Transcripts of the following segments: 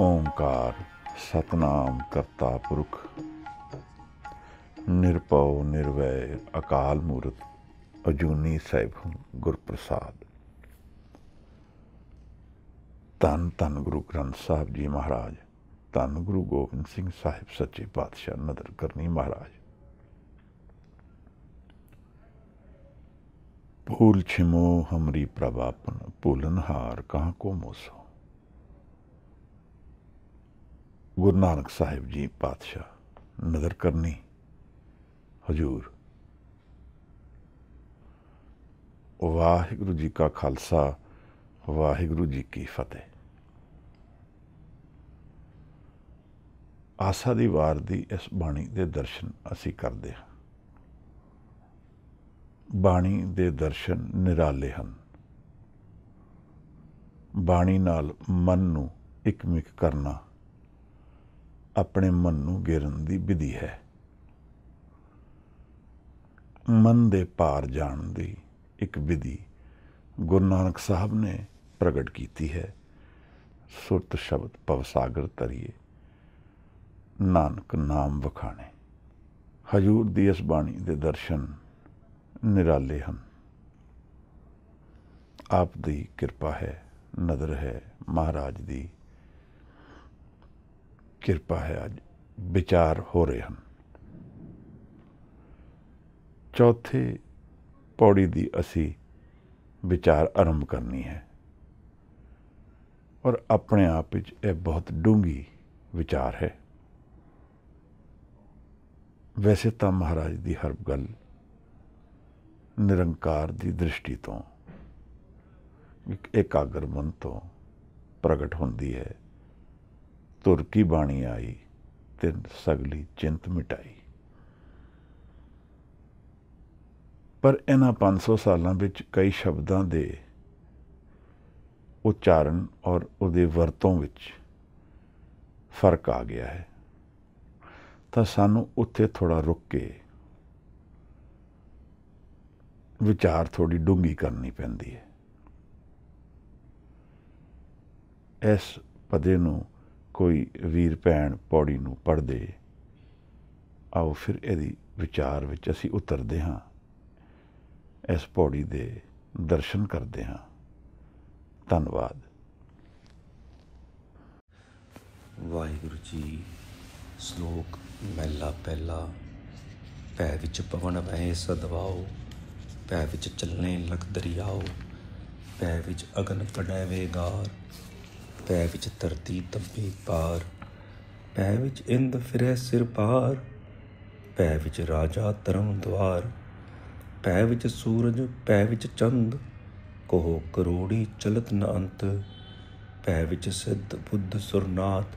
ओंकार सतनाम करता पुरख निरभउ निर्वैर अकाल मूरत अजूनी सैभ गुरप्रसाद। धन धन गुरु ग्रंथ साहिब जी महाराज, धन गुरु गोबिंद सिंह साहिब सच्चे पातशाह नदर करनी महाराज। भूल छिमो हमरी प्रभापन, भूलनहार कहाँ को मोसो। गुरु नानक साहिब जी पातशाह नदर करनी हजूर। वाहिगुरु जी का खालसा, वाहिगुरु जी की फतेह। आसा दी वार दी इस बाणी दे दर्शन असी करते हैं। बाणी दे दर्शन निराले हैं। बाणी नाल मन नूं इकमिक करना अपने मन नूं घेरन दी विधि है। मन दे पार जाण दी एक विधि गुरु नानक साहब ने प्रगट की है। सुरत शब्द पवसागर तरिए नानक नाम वखाणे। हजूर दी इस बाणी दे दर्शन निराले हैं। आप दी किरपा है, नदर है, महाराज दी किरपा है। अज विचार हो रहे हैं। चौथे पौड़ी दी असी विचार आरंभ करनी है और अपने आप विच यह बहुत डूंगी विचार है। वैसे तो महाराज दी हर गल निरंकार दी दृष्टि तो एकाग्र मन तो प्रगट होंदी है। तुर की बाणी आई तिन सगली चिंत मिटाई। पर इन्हां 500 सालों विच कई शब्दां दे उच्चारण और उहदे वरतों विच फर्क आ गया है। तो सानू उत्थे थोड़ा रुक के विचार थोड़ी डूंगी करनी पैंदी है। इस पदे नूं कोई वीर भैन पौड़ी नूं पढ़दे, आओ फिर इहदी विचार विच असीं उतरदे हां। इस पौड़ी दे दर्शन करते हाँ। धन्यवाद। वाहिगुरु जी। श्लोक महला पहला। पै विच पवन वहे सदवाओ, पै विच चलने लख दरियाओ, पै विच अगन पड़ै वेगार, पै विच धरती तब्बे पार, पै विच इंद फिरै सिर पार, पै विच राजा धर्म द्वार, पै विच सूरज पै विच चंद, कोह करोड़ी चलत न अंत, पै विच सिद्ध बुद्ध सुरनाथ,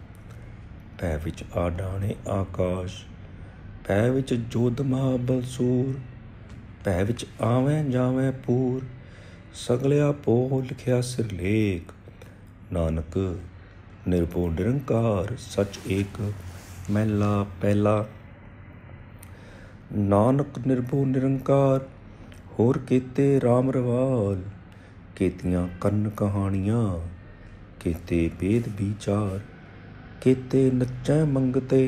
पै विच आडाणे आकाश, पै विच जोध महाबलसूर, पै विच आवें जावें पूर, सगलिया पो लिखिया सिरलेख, नानक निर्भो निरंकार सच एक। महला पहला। नानक निर्भो निरंकार होर केते राम रवाल, केतियां कन्न कहानियां, केते वेद विचार, केते नच्चै मंगते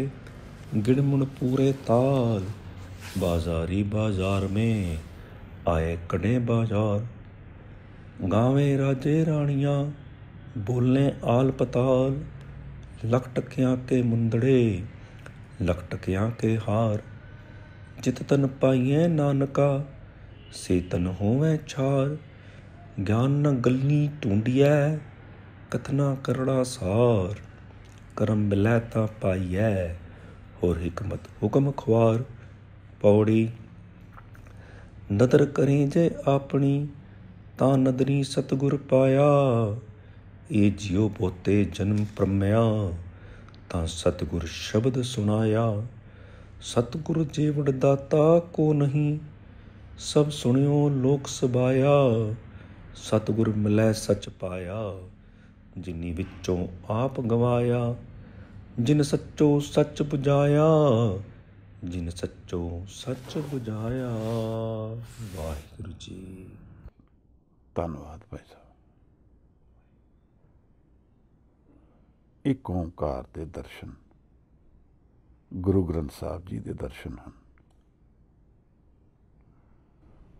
गिणमुण पूरे ताल, बाजारी बाजार में आए कड़े बाजार, गावे राजे रानियां बोले आल पताल, लख टकियां के मुंदड़े लख टकियां के हार, जित तन पाइए नानका से तन होवे छार, ज्ञान न गलनी ढूंढिए कथना करड़ा सार, करम मिलै तां पाइए होर हिकमत हुकम ख्वार। पौड़ी। नदर करें जे अपनी तां नदरी सतगुर पाया, ये जियो बोते जन्म प्रमया तां सतगुर शब्द सुनाया, सतगुर जेवड़ दाता को नहीं सब सुनियो लोक सबाया, सतगुर मिलै सच पाया जिनी विचों आप गवाया, जिन सच्चो सच बुझाया, जिन सच्चो सच बुझाया। वाहिगुरु जी। धन्यवाद भाई साहब। ਇੱਕ ਓਂਕਾਰ ਦੇ ਦਰਸ਼ਨ ਗੁਰੂ ਗ੍ਰੰਥ ਸਾਹਿਬ ਜੀ ਦੇ ਦਰਸ਼ਨ ਹਨ।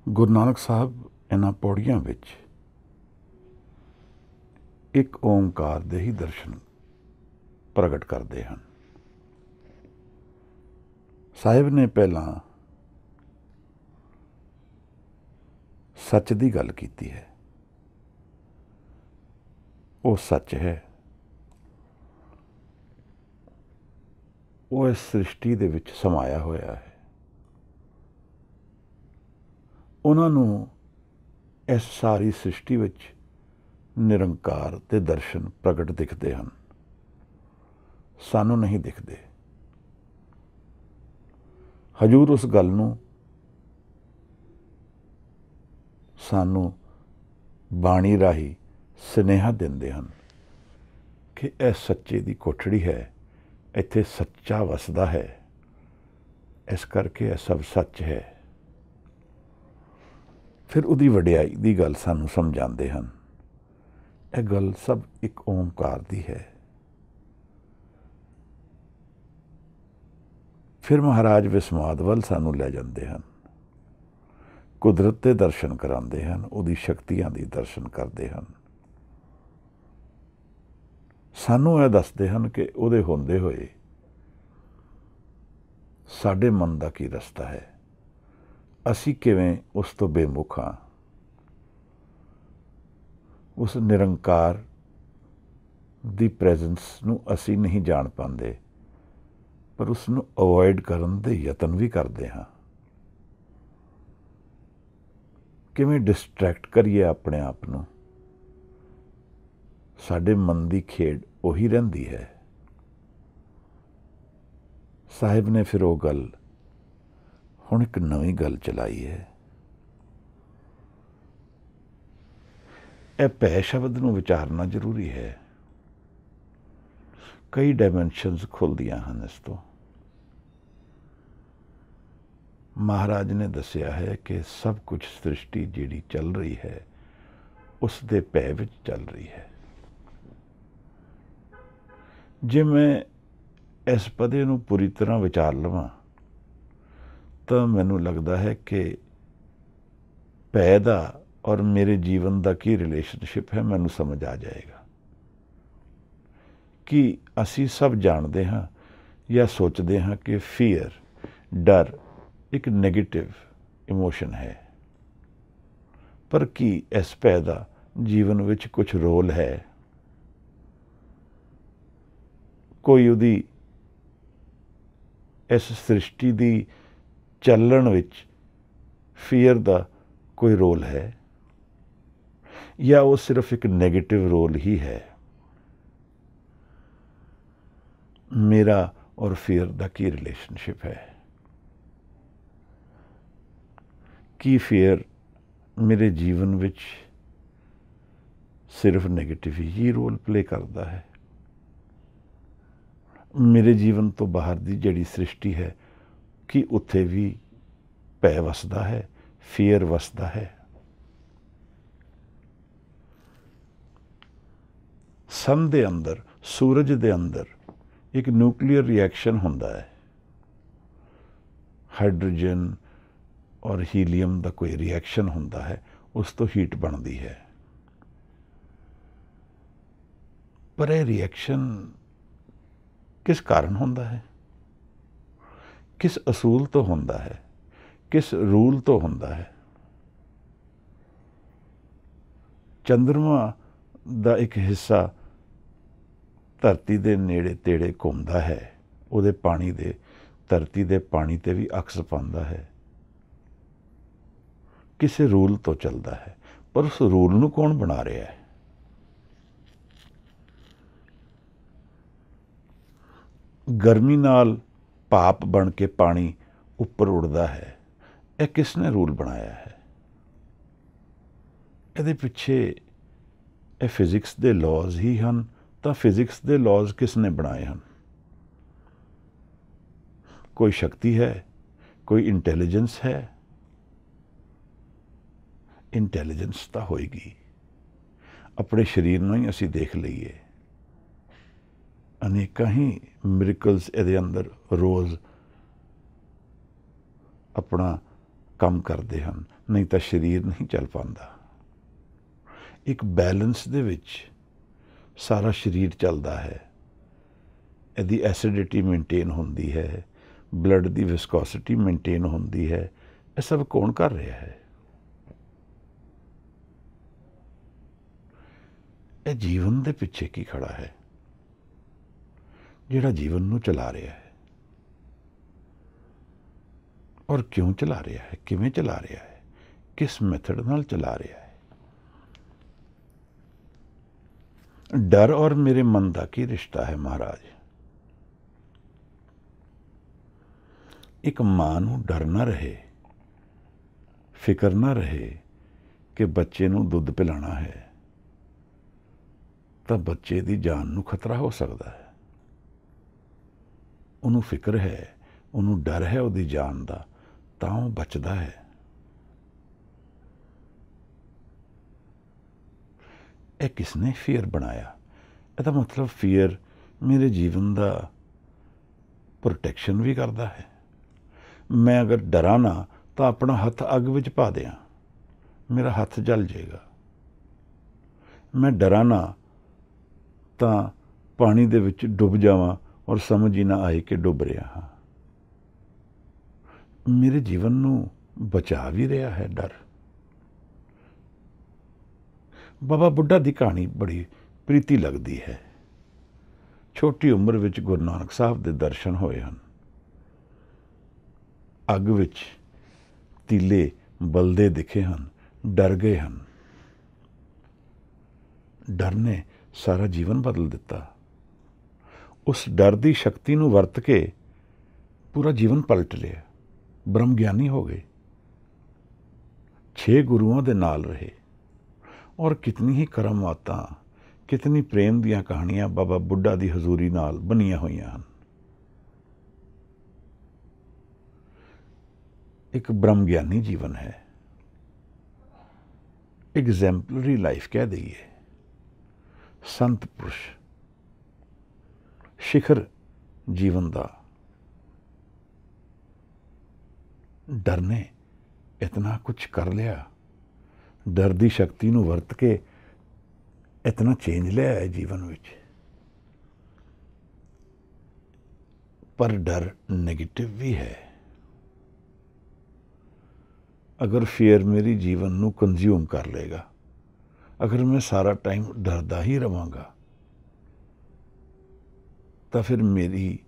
ਗੁਰੂ ਨਾਨਕ ਸਾਹਿਬ ਇਹਨਾਂ ਪੌੜੀਆਂ ਵਿੱਚ ਇੱਕ ਓਂਕਾਰ ਦੇ ਹੀ ਦਰਸ਼ਨ ਪ੍ਰਗਟ ਕਰਦੇ ਹਨ। ਸਾਹਿਬ ਨੇ ਪਹਿਲਾਂ ਸੱਚ ਦੀ ਗੱਲ ਕੀਤੀ ਹੈ। ਉਹ ਸੱਚ ਹੈ, ਉਹ ਇਸ ਸ੍ਰਿਸ਼ਟੀ ਦੇ ਵਿੱਚ ਸਮਾਇਆ ਹੋਇਆ ਹੈ। ਉਹਨਾਂ ਨੂੰ ਇਸ ਸਾਰੀ ਸ੍ਰਿਸ਼ਟੀ ਵਿੱਚ ਨਿਰੰਕਾਰ ਦੇ ਦਰਸ਼ਨ ਪ੍ਰਗਟ ਦਿਖਦੇ ਹਨ, ਸਾਨੂੰ ਨਹੀਂ ਦਿਖਦੇ। ਹਜ਼ੂਰ ਉਸ ਗੱਲ ਨੂੰ ਸਾਨੂੰ ਬਾਣੀ ਰਾਹੀਂ ਸੁਨੇਹਾ ਦਿੰਦੇ ਹਨ ਕਿ ਇਹ ਸੱਚੇ ਦੀ ਕੋਠੜੀ ਹੈ, ਇੱਥੇ ਸੱਚਾ ਵਸਦਾ ਹੈ, ਇਸ ਕਰਕੇ ਇਹ ਸਭ ਸੱਚ ਹੈ। ਫਿਰ ਉਹਦੀ ਵਡਿਆਈ ਦੀ ਗੱਲ ਸਾਨੂੰ ਸਮਝਾਉਂਦੇ ਹਨ। ਇਹ ਗੱਲ ਸਭ ਇੱਕ ਓਂਕਾਰ ਦੀ ਹੈ। ਫਿਰ ਮਹਾਰਾਜ ਵਿਸਮਾਦ ਵੱਲ ਸਾਨੂੰ ਲੈ ਜਾਂਦੇ ਹਨ, ਕੁਦਰਤ ਦੇ ਦਰਸ਼ਨ ਕਰਾਉਂਦੇ ਹਨ, ਉਹਦੀ ਸ਼ਕਤੀਆਂ ਦੀ ਦਰਸ਼ਨ ਕਰਦੇ ਹਨ। ਸਾਨੂੰ ਇਹ ਦੱਸਦੇ ਹਨ ਕਿ ਉਹਦੇ ਹੁੰਦੇ ਹੋਏ ਸਾਡੇ ਮਨ ਦਾ ਕੀ ਰਸਤਾ ਹੈ, ਅਸੀਂ ਕਿਵੇਂ ਉਸ ਤੋਂ ਬੇਮੁਖ ਹਾਂ। ਉਸ ਨਿਰੰਕਾਰ ਦੀ ਪ੍ਰੈਜ਼ੈਂਸ ਨੂੰ ਅਸੀਂ ਨਹੀਂ ਜਾਣ ਪਾਉਂਦੇ, ਪਰ ਉਸ ਨੂੰ ਅਵੋਇਡ ਕਰਨ ਦੇ ਯਤਨ ਵੀ ਕਰਦੇ ਹਾਂ। ਕਿਵੇਂ ਡਿਸਟਰੈਕਟ ਕਰੀਏ ਆਪਣੇ ਆਪ ਨੂੰ। ਸਾਡੇ ਮਨ ਦੀ ਖੇਡ ਉਹੀ ਰਹਿੰਦੀ ਹੈ। ਸਾਹਿਬ ਨੇ ਫਿਰ ਉਹ ਗੱਲ ਹੁਣ ਇੱਕ ਨਵੀਂ ਗੱਲ ਚਲਾਈ ਹੈ। ਇਹ ਭੈ ਸ਼ਬਦ ਨੂੰ ਵਿਚਾਰਨਾ ਜ਼ਰੂਰੀ ਹੈ। ਕਈ ਡਾਇਮੈਂਸ਼ਨਸ ਖੁੱਲ੍ਹਦੀਆਂ ਹਨ ਇਸ ਤੋਂ। ਮਹਾਰਾਜ ਨੇ ਦੱਸਿਆ ਹੈ ਕਿ ਸਭ ਕੁਝ ਸ੍ਰਿਸ਼ਟੀ ਜਿਹੜੀ ਚੱਲ ਰਹੀ ਹੈ ਉਸ ਦੇ ਭੈ ਵਿੱਚ ਚੱਲ ਰਹੀ ਹੈ। ਜੇ ਮੈਂ ਇਸ ਪਦੇ ਨੂੰ ਪੂਰੀ ਤਰ੍ਹਾਂ ਵਿਚਾਰ ਲਵਾਂ ਤਾਂ ਮੈਨੂੰ ਲੱਗਦਾ ਹੈ ਕਿ ਭੈ ਦਾ ਔਰ ਮੇਰੇ ਜੀਵਨ ਦਾ ਕੀ ਰਿਲੇਸ਼ਨਸ਼ਿਪ ਹੈ ਮੈਨੂੰ ਸਮਝ ਆ ਜਾਏਗਾ ਕਿ ਅਸੀਂ ਸਭ ਜਾਣਦੇ ਹਾਂ ਜਾਂ ਸੋਚਦੇ ਹਾਂ ਕਿ ਫੀਅਰ, ਡਰ ਇੱਕ ਨੈਗੇਟਿਵ ਇਮੋਸ਼ਨ ਹੈ, ਪਰ ਕੀ ਇਸ ਭੈ ਦਾ ਜੀਵਨ ਵਿੱਚ ਕੁਝ ਰੋਲ ਹੈ? ਕੋਈ ਉਹਦੀ ਇਸ ਸ੍ਰਿਸ਼ਟੀ ਦੀ ਚੱਲਣ ਵਿੱਚ ਫੀਅਰ ਦਾ ਕੋਈ ਰੋਲ ਹੈ, ਜਾਂ ਉਹ ਸਿਰਫ ਇੱਕ ਨੈਗੇਟਿਵ ਰੋਲ ਹੀ ਹੈ? ਮੇਰਾ ਔਰ ਫੀਅਰ ਦਾ ਕੀ ਰਿਲੇਸ਼ਨਸ਼ਿਪ ਹੈ? ਕੀ ਫੀਅਰ ਮੇਰੇ ਜੀਵਨ ਵਿੱਚ ਸਿਰਫ ਨੈਗੇਟਿਵ ਹੀ ਰੋਲ ਪਲੇ ਕਰਦਾ ਹੈ? ਮੇਰੇ ਜੀਵਨ ਤੋਂ ਬਾਹਰ ਦੀ ਜਿਹੜੀ ਸ੍ਰਿਸ਼ਟੀ ਹੈ, ਕੀ ਉੱਥੇ ਵੀ ਭੈ ਵਸਦਾ ਹੈ, ਫੀਅਰ ਵਸਦਾ ਹੈ? ਸਨ ਦੇ ਅੰਦਰ, ਸੂਰਜ ਦੇ ਅੰਦਰ ਇੱਕ ਨਿਊਕਲੀਅਰ ਰਿਐਕਸ਼ਨ ਹੁੰਦਾ ਹੈ। ਹਾਈਡਰੋਜਨ ਔਰ ਹੀਲੀਅਮ ਦਾ ਕੋਈ ਰਿਐਕਸ਼ਨ ਹੁੰਦਾ ਹੈ, ਉਸ ਤੋਂ ਹੀਟ ਬਣਦੀ ਹੈ। ਪਰ ਇਹ ਰਿਐਕਸ਼ਨ ਕਿਸ ਕਾਰਨ ਹੁੰਦਾ ਹੈ? ਕਿਸ ਅਸੂਲ ਤੋਂ ਹੁੰਦਾ ਹੈ? ਕਿਸ ਰੂਲ ਤੋਂ ਹੁੰਦਾ ਹੈ? ਚੰਦਰਮਾ ਦਾ ਇੱਕ ਹਿੱਸਾ ਧਰਤੀ ਦੇ ਨੇੜੇ ਤੇੜੇ ਘੁੰਮਦਾ ਹੈ, ਉਹਦੇ ਪਾਣੀ ਦੇ, ਧਰਤੀ ਦੇ ਪਾਣੀ ਤੇ ਵੀ ਅਕਸ ਪਾਉਂਦਾ ਹੈ, ਕਿਸੇ ਰੂਲ ਤੋਂ ਚੱਲਦਾ ਹੈ। ਪਰ ਉਸ ਰੂਲ ਨੂੰ ਕੌਣ ਬਣਾ ਰਿਹਾ ਹੈ? ਗਰਮੀ ਨਾਲ ਭਾਪ ਬਣ ਕੇ ਪਾਣੀ ਉੱਪਰ ਉੱਡਦਾ ਹੈ, ਇਹ ਕਿਸ ਨੇ ਰੂਲ ਬਣਾਇਆ ਹੈ? ਇਹਦੇ ਪਿੱਛੇ ਇਹ ਫਿਜ਼ਿਕਸ ਦੇ ਲਾਜ਼ ਹੀ ਹਨ। ਤਾਂ ਫਿਜ਼ਿਕਸ ਦੇ ਲਾਜ਼ ਕਿਸ ਨੇ ਬਣਾਏ ਹਨ? ਕੋਈ ਸ਼ਕਤੀ ਹੈ, ਕੋਈ ਇੰਟੈਲੀਜੈਂਸ ਹੈ? ਇੰਟੈਲੀਜੈਂਸ ਤਾਂ ਹੋਏਗੀ। ਆਪਣੇ ਸਰੀਰ ਨੂੰ ਹੀ ਅਸੀਂ ਦੇਖ ਲਈਏ, ਅਨੇਕਾਂ ਹੀ ਮਿਰਕਲਸ ਇਹਦੇ ਅੰਦਰ ਰੋਜ਼ ਆਪਣਾ ਕੰਮ ਕਰਦੇ ਹਨ, ਨਹੀਂ ਤਾਂ ਸਰੀਰ ਨਹੀਂ ਚੱਲ ਪਾਉਂਦਾ। ਇੱਕ ਬੈਲੈਂਸ ਦੇ ਵਿੱਚ ਸਾਰਾ ਸਰੀਰ ਚੱਲਦਾ ਹੈ। ਇਹਦੀ ਐਸਿਡਿਟੀ ਮੇਨਟੇਨ ਹੁੰਦੀ ਹੈ, ਬਲੱਡ ਦੀ ਵਿਸਕੋਸਿਟੀ ਮੇਨਟੇਨ ਹੁੰਦੀ ਹੈ। ਇਹ ਸਭ ਕੌਣ ਕਰ ਰਿਹਾ ਹੈ? ਇਹ ਜੀਵਨ ਦੇ ਪਿੱਛੇ ਕੀ ਖੜਾ ਹੈ, ਜਿਹੜਾ ਜੀਵਨ ਨੂੰ ਚਲਾ ਰਿਹਾ ਹੈ। ਔਰ ਕਿਉਂ ਚਲਾ ਰਿਹਾ ਹੈ, ਕਿਵੇਂ ਚਲਾ ਰਿਹਾ ਹੈ, ਕਿਸ ਮੈਥਡ ਨਾਲ ਚਲਾ ਰਿਹਾ ਹੈ। ਡਰ ਔਰ ਮੇਰੇ ਮਨ ਦਾ ਕੀ ਰਿਸ਼ਤਾ ਹੈ ਮਹਾਰਾਜ? ਇੱਕ ਮਾਂ ਨੂੰ ਡਰ ਨਾ ਰਹੇ, ਫਿਕਰ ਨਾ ਰਹੇ ਕਿ ਬੱਚੇ ਨੂੰ ਦੁੱਧ ਪਿਲਾਣਾ ਹੈ, ਤਾਂ ਬੱਚੇ ਦੀ ਜਾਨ ਨੂੰ ਖਤਰਾ ਹੋ ਸਕਦਾ ਹੈ। ਉਹਨੂੰ ਫਿਕਰ ਹੈ, ਉਹਨੂੰ ਡਰ ਹੈ ਉਹਦੀ ਜਾਨ ਦਾ, ਤਾਂ ਉਹ ਬਚਦਾ ਹੈ। ਇਹ ਕਿਸਨੇ ਫੀਅਰ ਬਣਾਇਆ? ਇਹਦਾ ਮਤਲਬ ਫੀਅਰ ਮੇਰੇ ਜੀਵਨ ਦਾ ਪ੍ਰੋਟੈਕਸ਼ਨ ਵੀ ਕਰਦਾ ਹੈ। ਮੈਂ ਅਗਰ ਡਰਾਂ ਨਾ ਤਾਂ ਆਪਣਾ ਹੱਥ ਅੱਗ ਵਿੱਚ ਪਾ ਦਿਆਂ, ਮੇਰਾ ਹੱਥ ਜਲ ਜਾਏਗਾ। ਮੈਂ ਡਰਾਂ ਨਾ ਤਾਂ ਪਾਣੀ ਦੇ ਵਿੱਚ ਡੁੱਬ ਜਾਵਾਂ ਔਰ ਸਮਝ ਹੀ ਨਾ ਆਏ ਕਿ ਡੁੱਬ ਰਿਹਾ ਹਾਂ। ਮੇਰੇ ਜੀਵਨ ਨੂੰ ਬਚਾ ਵੀ ਰਿਹਾ ਹੈ ਡਰ। ਬਾਬਾ ਬੁੱਢਾ ਦੀ ਕਹਾਣੀ ਬੜੀ ਪ੍ਰੀਤੀ ਲੱਗਦੀ ਹੈ। ਛੋਟੀ ਉਮਰ ਵਿੱਚ ਗੁਰੂ ਨਾਨਕ ਸਾਹਿਬ ਦੇ ਦਰਸ਼ਨ ਹੋਏ ਹਨ। ਅੱਗ ਵਿੱਚ ਤੀਲੇ ਬਲਦੇ ਦਿਖੇ ਹਨ, ਡਰ ਗਏ ਹਨ। ਡਰ ਨੇ ਸਾਰਾ ਜੀਵਨ ਬਦਲ ਦਿੱਤਾ। ਉਸ ਡਰ ਦੀ ਸ਼ਕਤੀ ਨੂੰ ਵਰਤ ਕੇ ਪੂਰਾ ਜੀਵਨ ਪਲਟ ਲਿਆ। ਬ੍ਰਹਮ ਗਿਆਨੀ ਹੋ ਗਏ, 6 ਗੁਰੂਆਂ ਦੇ ਨਾਲ ਰਹੇ। ਔਰ ਕਿਤਨੀ ਹੀ ਕਰਮਾਤਾਂ, ਕਿਤਨੀ ਪ੍ਰੇਮ ਦੀਆਂ ਕਹਾਣੀਆਂ ਬਾਬਾ ਬੁੱਢਾ ਦੀ ਹਜ਼ੂਰੀ ਨਾਲ ਬਣੀਆਂ ਹੋਈਆਂ ਹਨ। ਇੱਕ ਬ੍ਰਹਮ ਗਿਆਨੀ ਜੀਵਨ ਹੈ, ਐਗਜ਼ੈਂਪਲਰੀ ਲਾਈਫ ਕਹਿ ਦਈਏ। ਸੰਤ ਪੁਰਸ਼ शिखर जीवन का। डर ने इतना कुछ कर लिया, डर की शक्ति नूं वरत के इतना चेंज लिया है जीवन विच। पर डर नेगेटिव भी है। अगर फियर मेरी जीवन नूं कंज्यूम कर लेगा, अगर मैं सारा टाइम डरदा ही रवांगा, तो फिर मेरी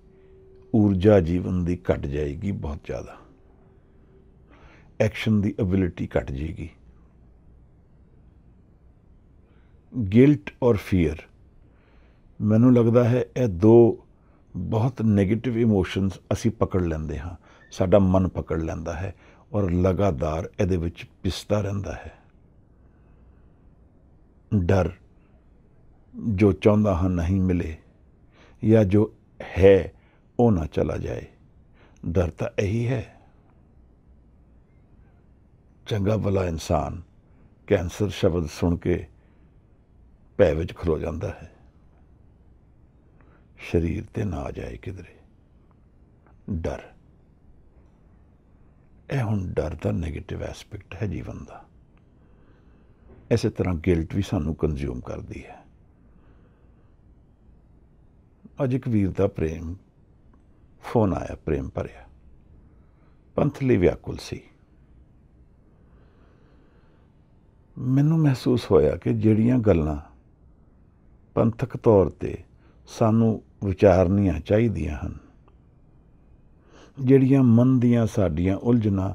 ऊर्जा जीवन की घट जाएगी, बहुत ज़्यादा एक्शन की एबिलिटी घट जाएगी। गिल्ट और फियर, मैनू लगता है ये दो बहुत नेगेटिव इमोशनस असी पकड़ लेंदे हाँ, साडा मन पकड़ लेंदा है और लगातार इहदे विच पिसदा रहिंदा है। डर जो चाहुंदा हाँ नहीं मिले, या जो है वो ना चला जाए। डर तो यही है। चंगा भला इंसान कैंसर शब्द सुन के भय विच खलो जाता है, शरीर ते ना आ जाए किधरे। डर यह हुण डर का नेगेटिव एस्पैक्ट है जीवन का। इस तरह गिल्ट भी सानू कंज्यूम करती है। अज एक वीर का प्रेम फोन आया, प्रेम भरिया, पंथ लई व्याकुल सी। मैनू महसूस होया कि जिहड़ियां गल्लां पंथक तौर ते सानू विचारनियां चाहीदियां हन, जिहड़ियां मन दियां साडियां उलझनां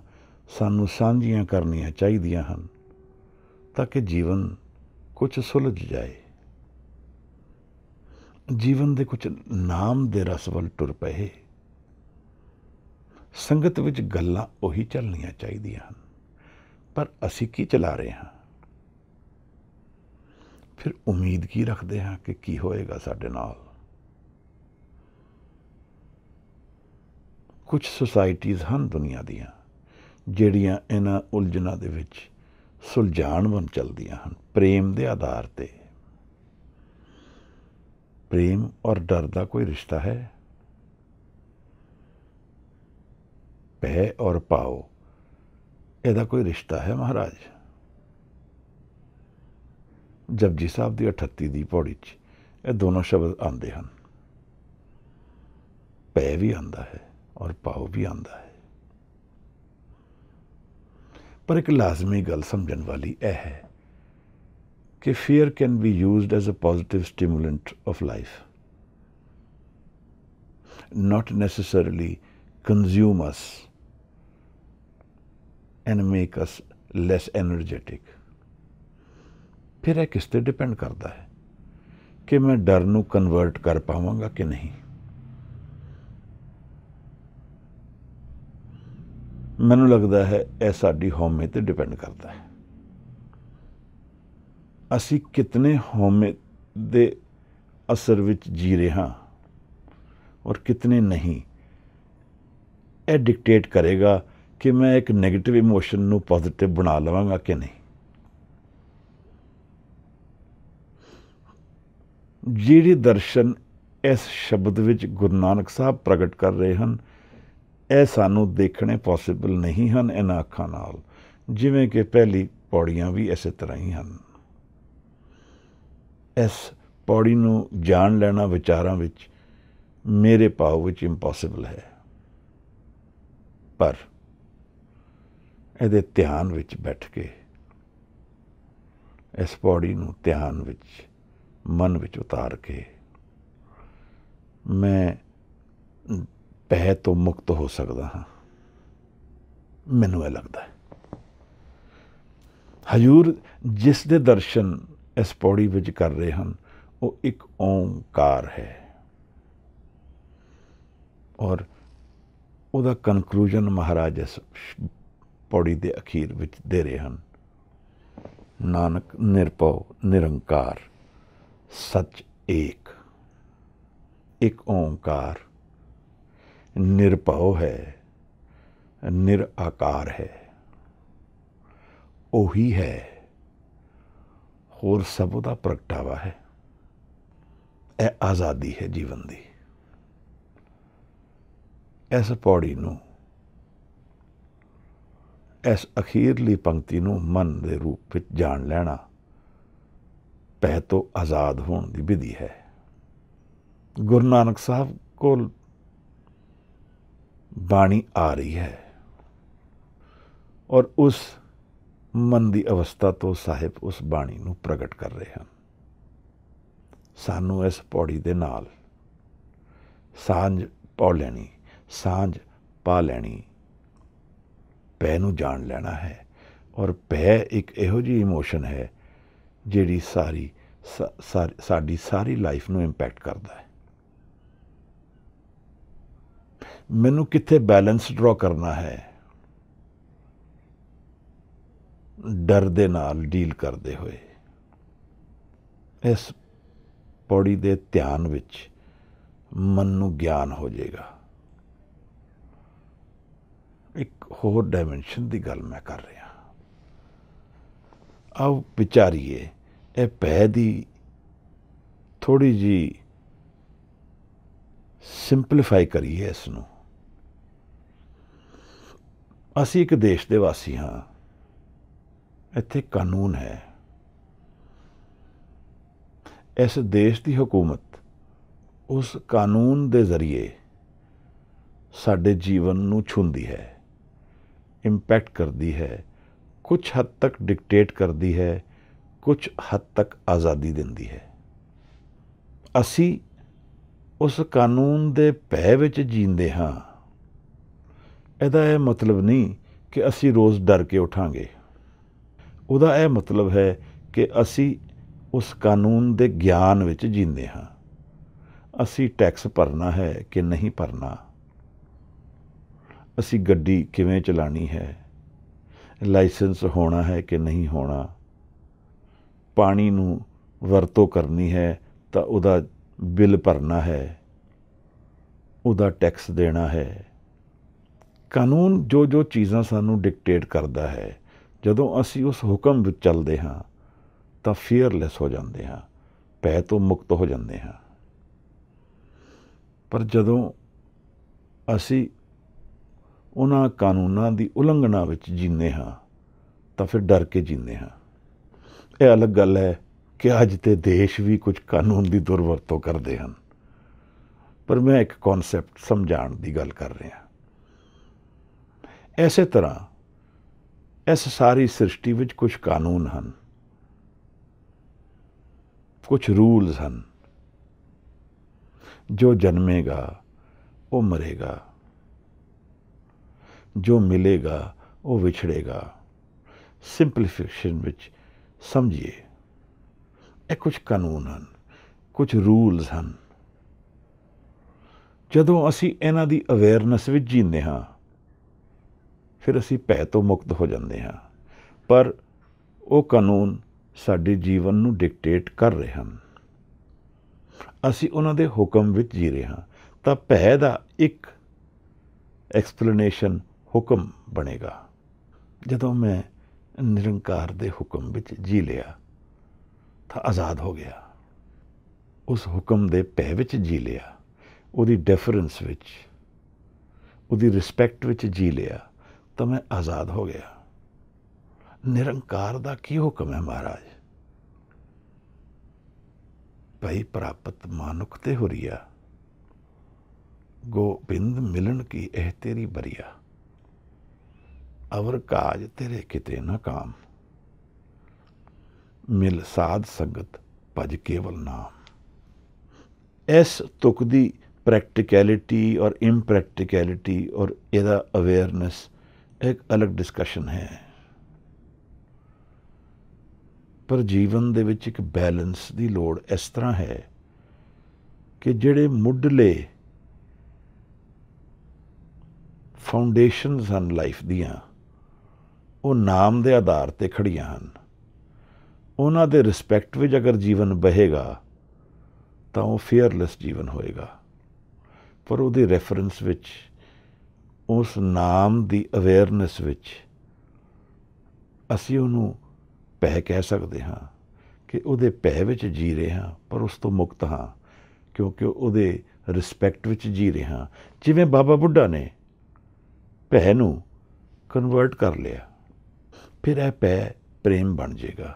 सानू सांझियां करनियां चाहीदियां हन, ताकि जीवन कुछ सुलझ जाए, जीवन दे कुछ नाम दे रस वल टुर पए। संगत विच गल्लां उही चलनियां चाहीदियां हन, पर असी की चला रहे हैं? फिर उम्मीद की रखते हैं कि की होएगा साडे नाल? कुछ सोसाइटीज़ हन दुनिया दियां जिहड़ियां इन्हां उलझनां दे विच सुलझाण बन चलदियां हन, प्रेम दे आधार ते। प्रेम और डर का कोई रिश्ता है? भय और भाव ਇਹਦਾ कोई रिश्ता है महाराज? जपजी साहब की 38 की पौड़ी च ये दोनों शब्द आते हैं। भय भी आता है और भाव भी आता है। पर एक लाजमी गल समझण वाली यह है कि fear can be used as a positive stimulant of life, not necessarily consume us and make us less energetic। फिर यह किस ते डिपेंड करता है कि मैं डर नूं कन्वर्ट कर पावांगा कि नहीं। मैनूं लगदा है यह साडी हौमे ते डिपेंड करता है। असी कितने हौमे दे असर विच जी रहे हाँ और कितने नहीं, यह डिक्टेट करेगा कि मैं एक नैगेटिव इमोशन नूं पॉजिटिव बना लवांगा कि नहीं। जिहड़े दर्शन इस शब्द विच गुरु नानक साहब प्रगट कर रहे हैं, यह सानू देखने पॉसिबल नहीं हैं इन्हां अखां नाल, जिवें कि पहली पौड़ियां भी इस तरह ही हैं। इस पौड़ी नूं जान लेना विचारां विच मेरे भाव विच इंपॉसिबल है, पर इहदे ध्यान विच बैठ के इस पौड़ी नूं ध्यान विच मन विच उतार के मैं भय तो मुक्त हो सकता हाँ। मैनूं यह लगता है हजूर जिस दे दर्शन इस पौड़ी विच कर रहे हैं वो एक ओंकार है, और उहदा कनक्लूजन महाराज इस पौड़ी के अखीर विच दे रहे हैं। नानक निरभव निरंकार सच एक, एक ओंकार निरभव है, निराकार है, ओही है, होर सब दा प्रगटावा है। यह आज़ादी है जीवन की। इस पौड़ी नूं, इस अखीरली पंक्ति नूं मन के रूप में जान लेना भय तो आज़ाद होने की विधि है। गुरु नानक साहब को बाणी आ रही है और उस मन की अवस्था तो साहिब उस बाणी नूं प्रगट कर रहे हैं। सानू इस पौड़ी दे नाल सांझ पा लैनी, सांझ पा लैनी, भय नूं जान लेना है। और भय एक इहो जी इमोशन है जिहड़ी साडी सारी लाइफ नूं इंपैक्ट करता है। मैनू कित्थे बैलेंस ड्रॉ करना है डर दे नाल डील करते हुए। इस पौड़ी दे ध्यान विच मन नूं ज्ञान हो जाएगा। एक होर डायमेंशन की गल मैं कर रहा। आओ विचारीए यह भय की थोड़ी जी सिंपलीफाई करिए इसनूं। असी एक देश दे वासी हाँ, इत्थे कानून है। इस देश की हुकूमत उस कानून के जरिए साडे जीवन नूं छूंदी है, इंपैक्ट करती है, कुछ हद तक डिक्टेट करती है, कुछ हद तक आज़ादी दिंदी है। असी उस कानून के भय विच जींदे हाँ। इहदा यह मतलब नहीं कि असी रोज़ डर के उठांगे। उहदा यह मतलब है कि असी उस कानून के ज्ञान विच जींदे हाँ। असी टैक्स भरना है कि नहीं भरना, असी गड्डी किवें चलानी है, लाइसेंस होना है कि नहीं होना, पानी नूं वरतों करनी है तो उहदा बिल भरना है, उहदा टैक्स देना है। कानून जो जो चीज़ां सानू डिक्टेट करता है, जदों असी उस हुक्म विच चलते हाँ तो फीयरलैस हो जाते हाँ, भय तो मुक्त हो जाते हाँ। ਪਰ ਜਦੋਂ ਅਸੀਂ ਉਹਨਾਂ ਕਾਨੂੰਨਾਂ ਦੀ ਉਲੰਘਣਾ ਵਿੱਚ ਜੀਂਦੇ ਹਾਂ ਤਾਂ ਫਿਰ ਡਰ ਕੇ ਜੀਂਦੇ ਹਾਂ। ਇਹ ਅਲੱਗ ਗੱਲ ਹੈ ਕਿ ਅੱਜ ਦੇ ਦੇਸ਼ ਵੀ ਕੁਝ ਕਾਨੂੰਨ ਦੀ ਦੁਰਵਰਤੋਂ ਕਰਦੇ ਹਨ, ਪਰ ਮੈਂ ਇੱਕ ਕਨਸੈਪਟ ਸਮਝਾਉਣ ਦੀ ਗੱਲ ਕਰ ਰਿਹਾ। ਇਸੇ ਤਰ੍ਹਾਂ ਇਸ ਸਾਰੀ ਸ੍ਰਿਸ਼ਟੀ ਵਿੱਚ ਕੁਝ ਕਾਨੂੰਨ ਹਨ, ਕੁਝ ਰੂਲਸ ਹਨ। ਜੋ ਜਨਮੇਗਾ ਉਹ ਮਰੇਗਾ, ਜੋ ਮਿਲੇਗਾ ਉਹ ਵਿਛੜੇਗਾ। ਸਿੰਪਲੀਫਿਕੇਸ਼ਨ ਵਿੱਚ ਸਮਝੀਏ, ਇਹ ਕੁਝ ਕਾਨੂੰਨ ਹਨ, ਕੁਝ ਰੂਲਸ ਹਨ। ਜਦੋਂ ਅਸੀਂ ਇਹਨਾਂ ਦੀ ਅਵੇਅਰਨੈਸ ਵਿੱਚ ਜੀਂਦੇ ਹਾਂ ਫਿਰ ਅਸੀਂ ਭੈ ਤੋਂ ਮੁਕਤ ਹੋ ਜਾਂਦੇ ਹਾਂ, ਪਰ ਉਹ ਕਾਨੂੰਨ ਸਾਡੇ ਜੀਵਨ ਨੂੰ ਡਿਕਟੇਟ ਕਰ ਰਹੇ ਹਨ। ਅਸੀਂ ਉਹਨਾਂ ਦੇ ਹੁਕਮ ਵਿੱਚ ਜੀ ਰਹੇ ਹਾਂ, ਤਾਂ ਭੈ ਦਾ ਇੱਕ ਐਕਸਪਲੇਨੇਸ਼ਨ ਹੁਕਮ ਬਣੇਗਾ। ਜਦੋਂ ਮੈਂ ਨਿਰੰਕਾਰ ਦੇ ਹੁਕਮ ਵਿੱਚ ਜੀ ਲਿਆ ਤਾਂ ਆਜ਼ਾਦ ਹੋ ਗਿਆ। ਉਸ ਹੁਕਮ ਦੇ ਭੈ ਵਿੱਚ ਜੀ ਲਿਆ, ਉਹਦੀ ਡੈਫਰੈਂਸ ਵਿੱਚ, ਉਹਦੀ ਰਿਸਪੈਕਟ ਵਿੱਚ ਜੀ ਲਿਆ ਤਾਂ ਮੈਂ ਆਜ਼ਾਦ ਹੋ ਗਿਆ। ਨਿਰੰਕਾਰ ਦਾ ਕੀ ਹੁਕਮ ਹੈ ਮਹਾਰਾਜ? ਭਈ ਪ੍ਰਾਪਤ ਮਾਨੁਖ ਤੇ ਹੁਰੀਆ, ਗੋਬਿੰਦ ਮਿਲਣ ਕੀ ਇਹ ਤੇਰੀ ਬਰੀਆ, ਅਵਰ ਕਾਜ ਤੇਰੇ ਕਿਤੇ ਨਾ ਕਾਮ, ਮਿਲ ਸਾਧ ਸੰਗਤ ਭਜ ਕੇਵਲ ਨਾਮ। ਇਸ ਤੁਕ ਦੀ ਪ੍ਰੈਕਟੀਕੈਲਿਟੀ ਔਰ ਇੰਪ੍ਰੈਕਟੀਕੈਲਿਟੀ ਔਰ ਇਹਦਾ ਅਵੇਅਰਨੈਸ ਇੱਕ ਅਲੱਗ ਡਿਸਕਸ਼ਨ ਹੈ, ਪਰ ਜੀਵਨ ਦੇ ਵਿੱਚ ਇੱਕ ਬੈਲੈਂਸ ਦੀ ਲੋੜ ਇਸ ਤਰ੍ਹਾਂ ਹੈ ਕਿ ਜਿਹੜੇ ਮੁੱਢਲੇ ਫਾਊਂਡੇਸ਼ਨਸ ਹਨ ਲਾਈਫ ਦੀਆਂ, ਉਹ ਨਾਮ ਦੇ ਆਧਾਰ 'ਤੇ ਖੜੀਆਂ ਹਨ। ਉਹਨਾਂ ਦੇ ਰਿਸਪੈਕਟ ਵਿੱਚ ਅਗਰ ਜੀਵਨ ਬਹੇਗਾ ਤਾਂ ਉਹ ਫੀਅਰਲੈਸ ਜੀਵਨ ਹੋਏਗਾ, ਪਰ ਉਹਦੇ ਰੈਫਰੈਂਸ ਵਿੱਚ, ਉਸ ਨਾਮ ਦੀ ਅਵੇਅਰਨੈਸ ਵਿੱਚ ਅਸੀਂ ਉਹਨੂੰ ਭੈ ਕਹਿ ਸਕਦੇ ਹਾਂ ਕਿ ਉਹਦੇ ਭੈ ਵਿੱਚ ਜੀ ਰਹੇ ਹਾਂ, ਪਰ ਉਸ ਤੋਂ ਮੁਕਤ ਹਾਂ ਕਿਉਂਕਿ ਉਹਦੇ ਰਿਸਪੈਕਟ ਵਿੱਚ ਜੀ ਰਹੇ ਹਾਂ। ਜਿਵੇਂ ਬਾਬਾ ਬੁੱਢਾ ਨੇ ਭੈ ਨੂੰ ਕਨਵਰਟ ਕਰ ਲਿਆ, ਫਿਰ ਇਹ ਭੈ ਪ੍ਰੇਮ ਬਣ ਜਾਏਗਾ।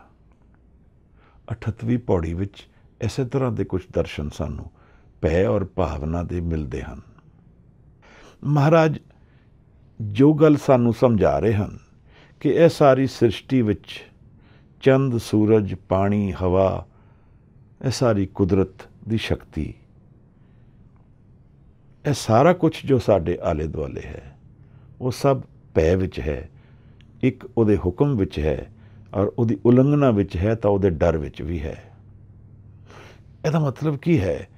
38ਵੀਂ ਪੌੜੀ ਵਿੱਚ ਇਸੇ ਤਰ੍ਹਾਂ ਦੇ ਕੁਝ ਦਰਸ਼ਨ ਸਾਨੂੰ ਭੈ ਔਰ ਭਾਵਨਾ ਦੇ ਮਿਲਦੇ ਹਨ। ਮਹਾਰਾਜ ਜੋ ਗੱਲ ਸਾਨੂੰ ਸਮਝਾ ਰਹੇ ਹਨ ਕਿ ਇਹ ਸਾਰੀ ਸ੍ਰਿਸ਼ਟੀ ਵਿੱਚ ਚੰਦ, ਸੂਰਜ, ਪਾਣੀ, ਹਵਾ, ਇਹ ਸਾਰੀ ਕੁਦਰਤ ਦੀ ਸ਼ਕਤੀ, ਇਹ ਸਾਰਾ ਕੁਝ ਜੋ ਸਾਡੇ ਆਲੇ ਦੁਆਲੇ ਹੈ ਉਹ ਸਭ ਭੈ ਵਿੱਚ ਹੈ। ਇੱਕ ਉਹਦੇ ਹੁਕਮ ਵਿੱਚ ਹੈ ਔਰ ਉਹਦੀ ਉਲੰਘਣਾ ਵਿੱਚ ਹੈ ਤਾਂ ਉਹਦੇ ਡਰ ਵਿੱਚ ਵੀ ਹੈ। ਇਹਦਾ ਮਤਲਬ ਕੀ ਹੈ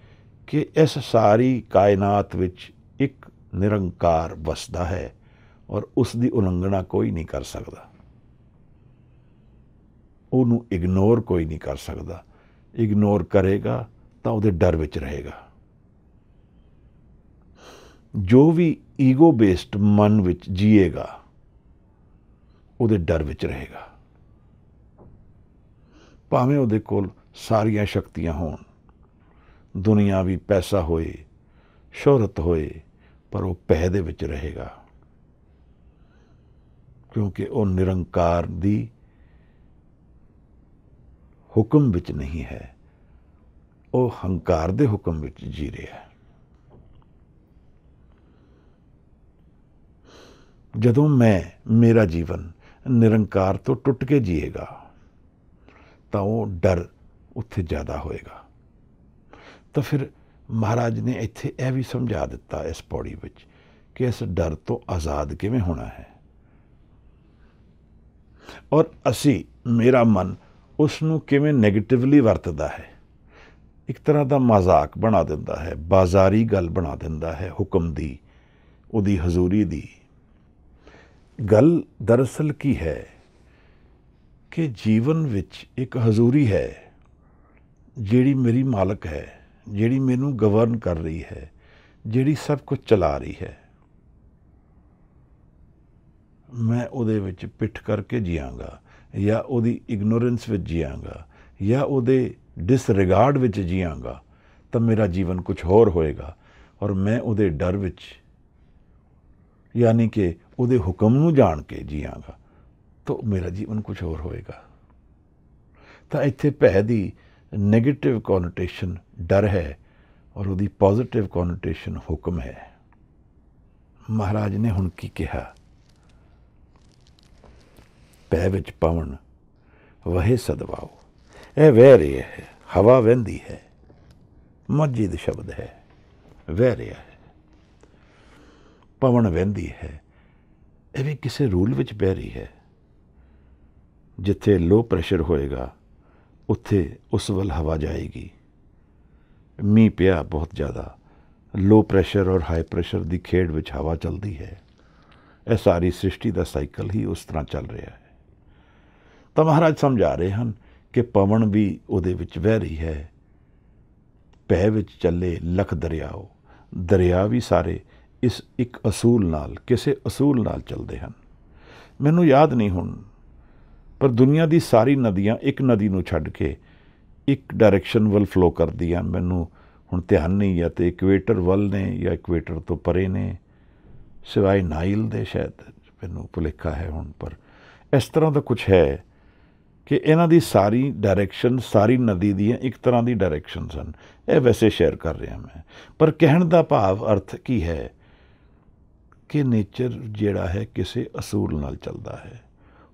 ਕਿ ਇਸ ਸਾਰੀ ਕਾਇਨਾਤ ਵਿੱਚ ਇੱਕ ਨਿਰੰਕਾਰ ਵਸਦਾ ਹੈ ਔਰ ਉਸ ਦੀ ਉਲੰਘਣਾ ਕੋਈ ਨਹੀਂ ਕਰ ਸਕਦਾ, ਉਹਨੂੰ ਇਗਨੋਰ ਕੋਈ ਨਹੀਂ ਕਰ ਸਕਦਾ। ਇਗਨੋਰ ਕਰੇਗਾ ਤਾਂ ਉਹਦੇ ਡਰ ਵਿੱਚ ਰਹੇਗਾ। ਜੋ ਵੀ ਈਗੋ ਬੇਸਡ ਮਨ ਵਿੱਚ ਜੀਏਗਾ ਉਹਦੇ ਡਰ ਵਿੱਚ ਰਹੇਗਾ, ਭਾਵੇਂ ਉਹਦੇ ਕੋਲ ਸਾਰੀਆਂ ਸ਼ਕਤੀਆਂ ਹੋਣ, ਦੁਨੀਆਵੀ ਪੈਸਾ ਹੋਏ, ਸ਼ੋਹਰਤ ਹੋਏ, ਪਰ ਉਹ ਭੈ ਦੇ ਵਿੱਚ ਰਹੇਗਾ ਕਿਉਂਕਿ ਉਹ ਨਿਰੰਕਾਰ ਦੀ ਹੁਕਮ ਵਿੱਚ ਨਹੀਂ ਹੈ, ਉਹ ਹੰਕਾਰ ਦੇ ਹੁਕਮ ਵਿੱਚ ਜੀ ਰਿਹਾ ਹੈ। ਜਦੋਂ ਮੇਰਾ ਜੀਵਨ ਨਿਰੰਕਾਰ ਤੋਂ ਟੁੱਟ ਕੇ ਜੀਏਗਾ ਤਾਂ ਉਹ ਡਰ ਉੱਥੇ ਜ਼ਿਆਦਾ ਹੋਏਗਾ। ਤਾਂ ਫਿਰ ਮਹਾਰਾਜ ਨੇ ਇੱਥੇ ਇਹ ਵੀ ਸਮਝਾ ਦਿੱਤਾ ਇਸ ਪੌੜੀ ਵਿੱਚ ਕਿ ਇਸ ਡਰ ਤੋਂ ਆਜ਼ਾਦ ਕਿਵੇਂ ਹੋਣਾ ਹੈ। ਔਰ ਮੇਰਾ ਮਨ ਉਸ ਨੂੰ ਕਿਵੇਂ ਨੈਗੇਟਿਵਲੀ ਵਰਤਦਾ ਹੈ, ਇੱਕ ਤਰ੍ਹਾਂ ਦਾ ਮਜ਼ਾਕ ਬਣਾ ਦਿੰਦਾ ਹੈ, ਬਾਜ਼ਾਰੀ ਗੱਲ ਬਣਾ ਦਿੰਦਾ ਹੈ ਹੁਕਮ ਦੀ, ਉਹਦੀ ਹਜ਼ੂਰੀ ਦੀ। ਗੱਲ ਦਰਅਸਲ ਕੀ ਹੈ ਕਿ ਜੀਵਨ ਵਿੱਚ ਇੱਕ ਹਜ਼ੂਰੀ ਹੈ ਜਿਹੜੀ ਮੇਰੀ ਮਾਲਕ ਹੈ, ਜਿਹੜੀ ਮੈਨੂੰ ਗਵਰਨ ਕਰ ਰਹੀ ਹੈ, ਜਿਹੜੀ ਸਭ ਕੁਝ ਚਲਾ ਰਹੀ ਹੈ। ਮੈਂ ਉਹਦੇ ਵਿੱਚ ਪਿੱਠ ਕਰਕੇ ਜੀਆਂਗਾ ਜਾਂ ਉਹਦੀ ਇਗਨੋਰੈਂਸ ਵਿੱਚ ਜੀਆਂਗਾ ਜਾਂ ਉਹਦੇ ਡਿਸਰਿਗਾਰਡ ਵਿੱਚ ਜੀਆਂਗਾ ਤਾਂ ਮੇਰਾ ਜੀਵਨ ਕੁਝ ਹੋਰ ਹੋਏਗਾ ਔਰ ਮੈਂ ਉਹਦੇ ਡਰ ਵਿੱਚ, ਯਾਨੀ ਕਿ ਉਹਦੇ ਹੁਕਮ ਨੂੰ ਜਾਣ ਕੇ ਜੀਆਂਗਾ, ਤਾਂ ਮੇਰਾ ਜੀਵਨ ਕੁਝ ਹੋਰ ਹੋਏਗਾ। ਤਾਂ ਇੱਥੇ ਭੈ ਦੀ ਨੈਗੇਟਿਵ ਕੋਨੋਟੇਸ਼ਨ ਡਰ ਹੈ ਔਰ ਉਹਦੀ ਪੋਜ਼ਿਟਿਵ ਕੋਨੋਟੇਸ਼ਨ ਹੁਕਮ ਹੈ। ਮਹਾਰਾਜ ਨੇ ਹੁਣ ਕੀ ਕਿਹਾ? ਭੈ ਵਿੱਚ ਪਵਨ ਵਹੇ ਸਦਵਾਓ। ਇਹ ਵਹਿ ਰਿਹਾ ਹੈ, ਹਵਾ ਵਹਿੰਦੀ ਹੈ, ਮਾਝੀ ਦਾ ਸ਼ਬਦ ਹੈ, ਵਹਿ ਰਿਹਾ ਹੈ, ਪਵਨ ਵਹਿੰਦੀ ਹੈ। ਇਹ ਵੀ ਕਿਸੇ ਰੂਲ ਵਿੱਚ ਬਹਿ ਰਹੀ ਹੈ। ਜਿੱਥੇ ਲੋ ਪ੍ਰੈਸ਼ਰ ਹੋਏਗਾ ਉੱਥੇ ਉਸ ਵੱਲ ਹਵਾ ਜਾਏਗੀ। ਮੀਂਹ ਪਿਆ ਬਹੁਤ ਜ਼ਿਆਦਾ, ਲੋ ਪ੍ਰੈਸ਼ਰ ਔਰ ਹਾਈ ਪ੍ਰੈਸ਼ਰ ਦੀ ਖੇਡ ਵਿੱਚ ਹਵਾ ਚੱਲਦੀ ਹੈ। ਇਹ ਸਾਰੀ ਸ੍ਰਿਸ਼ਟੀ ਦਾ ਸਾਈਕਲ ਹੀ ਉਸ ਤਰ੍ਹਾਂ ਚੱਲ ਰਿਹਾ ਹੈ। ਤਾਂ ਮਹਾਰਾਜ ਸਮਝਾ ਰਹੇ ਹਨ ਕਿ ਪਵਨ ਵੀ ਉਹਦੇ ਵਿੱਚ ਵਹਿ ਰਹੀ ਹੈ। ਭੈ ਵਿੱਚ ਚੱਲੇ ਲੱਖ ਦਰਿਆਓ। ਦਰਿਆ ਵੀ ਸਾਰੇ ਇਸ ਇੱਕ ਅਸੂਲ ਨਾਲ, ਕਿਸੇ ਅਸੂਲ ਨਾਲ ਚੱਲਦੇ ਹਨ। ਮੈਨੂੰ ਯਾਦ ਨਹੀਂ ਹੁਣ, ਪਰ ਦੁਨੀਆ ਦੀ ਸਾਰੀ ਨਦੀਆਂ ਇੱਕ ਨਦੀ ਨੂੰ ਛੱਡ ਕੇ ਇੱਕ ਡਾਇਰੈਕਸ਼ਨ ਵੱਲ ਫਲੋ ਕਰਦੀਆਂ। ਮੈਨੂੰ ਹੁਣ ਧਿਆਨ ਨਹੀਂ, ਜਾਂ ਤਾਂ ਇਕਵੇਟਰ ਵੱਲ ਨੇ ਜਾਂ ਇਕਵੇਟਰ ਤੋਂ ਪਰੇ ਨੇ, ਸਿਵਾਏ ਨਾਈਲ ਦੇ, ਸ਼ਾਇਦ ਮੈਨੂੰ ਭੁਲੇਖਾ ਹੈ ਹੁਣ। ਪਰ ਇਸ ਤਰ੍ਹਾਂ ਦਾ ਕੁਛ ਹੈ ਕਿ ਇਹਨਾਂ ਦੀ ਸਾਰੀ ਡਾਇਰੈਕਸ਼ਨ, ਸਾਰੀ ਨਦੀ ਦੀਆਂ ਇੱਕ ਤਰ੍ਹਾਂ ਦੀ ਡਾਇਰੈਕਸ਼ਨ ਹਨ। ਇਹ ਵੈਸੇ ਸ਼ੇਅਰ ਕਰ ਰਿਹਾ ਮੈਂ, ਪਰ ਕਹਿਣ ਦਾ ਭਾਵ ਅਰਥ ਕੀ ਹੈ ਕਿ ਨੇਚਰ ਜਿਹੜਾ ਹੈ ਕਿਸੇ ਅਸੂਲ ਨਾਲ ਚੱਲਦਾ ਹੈ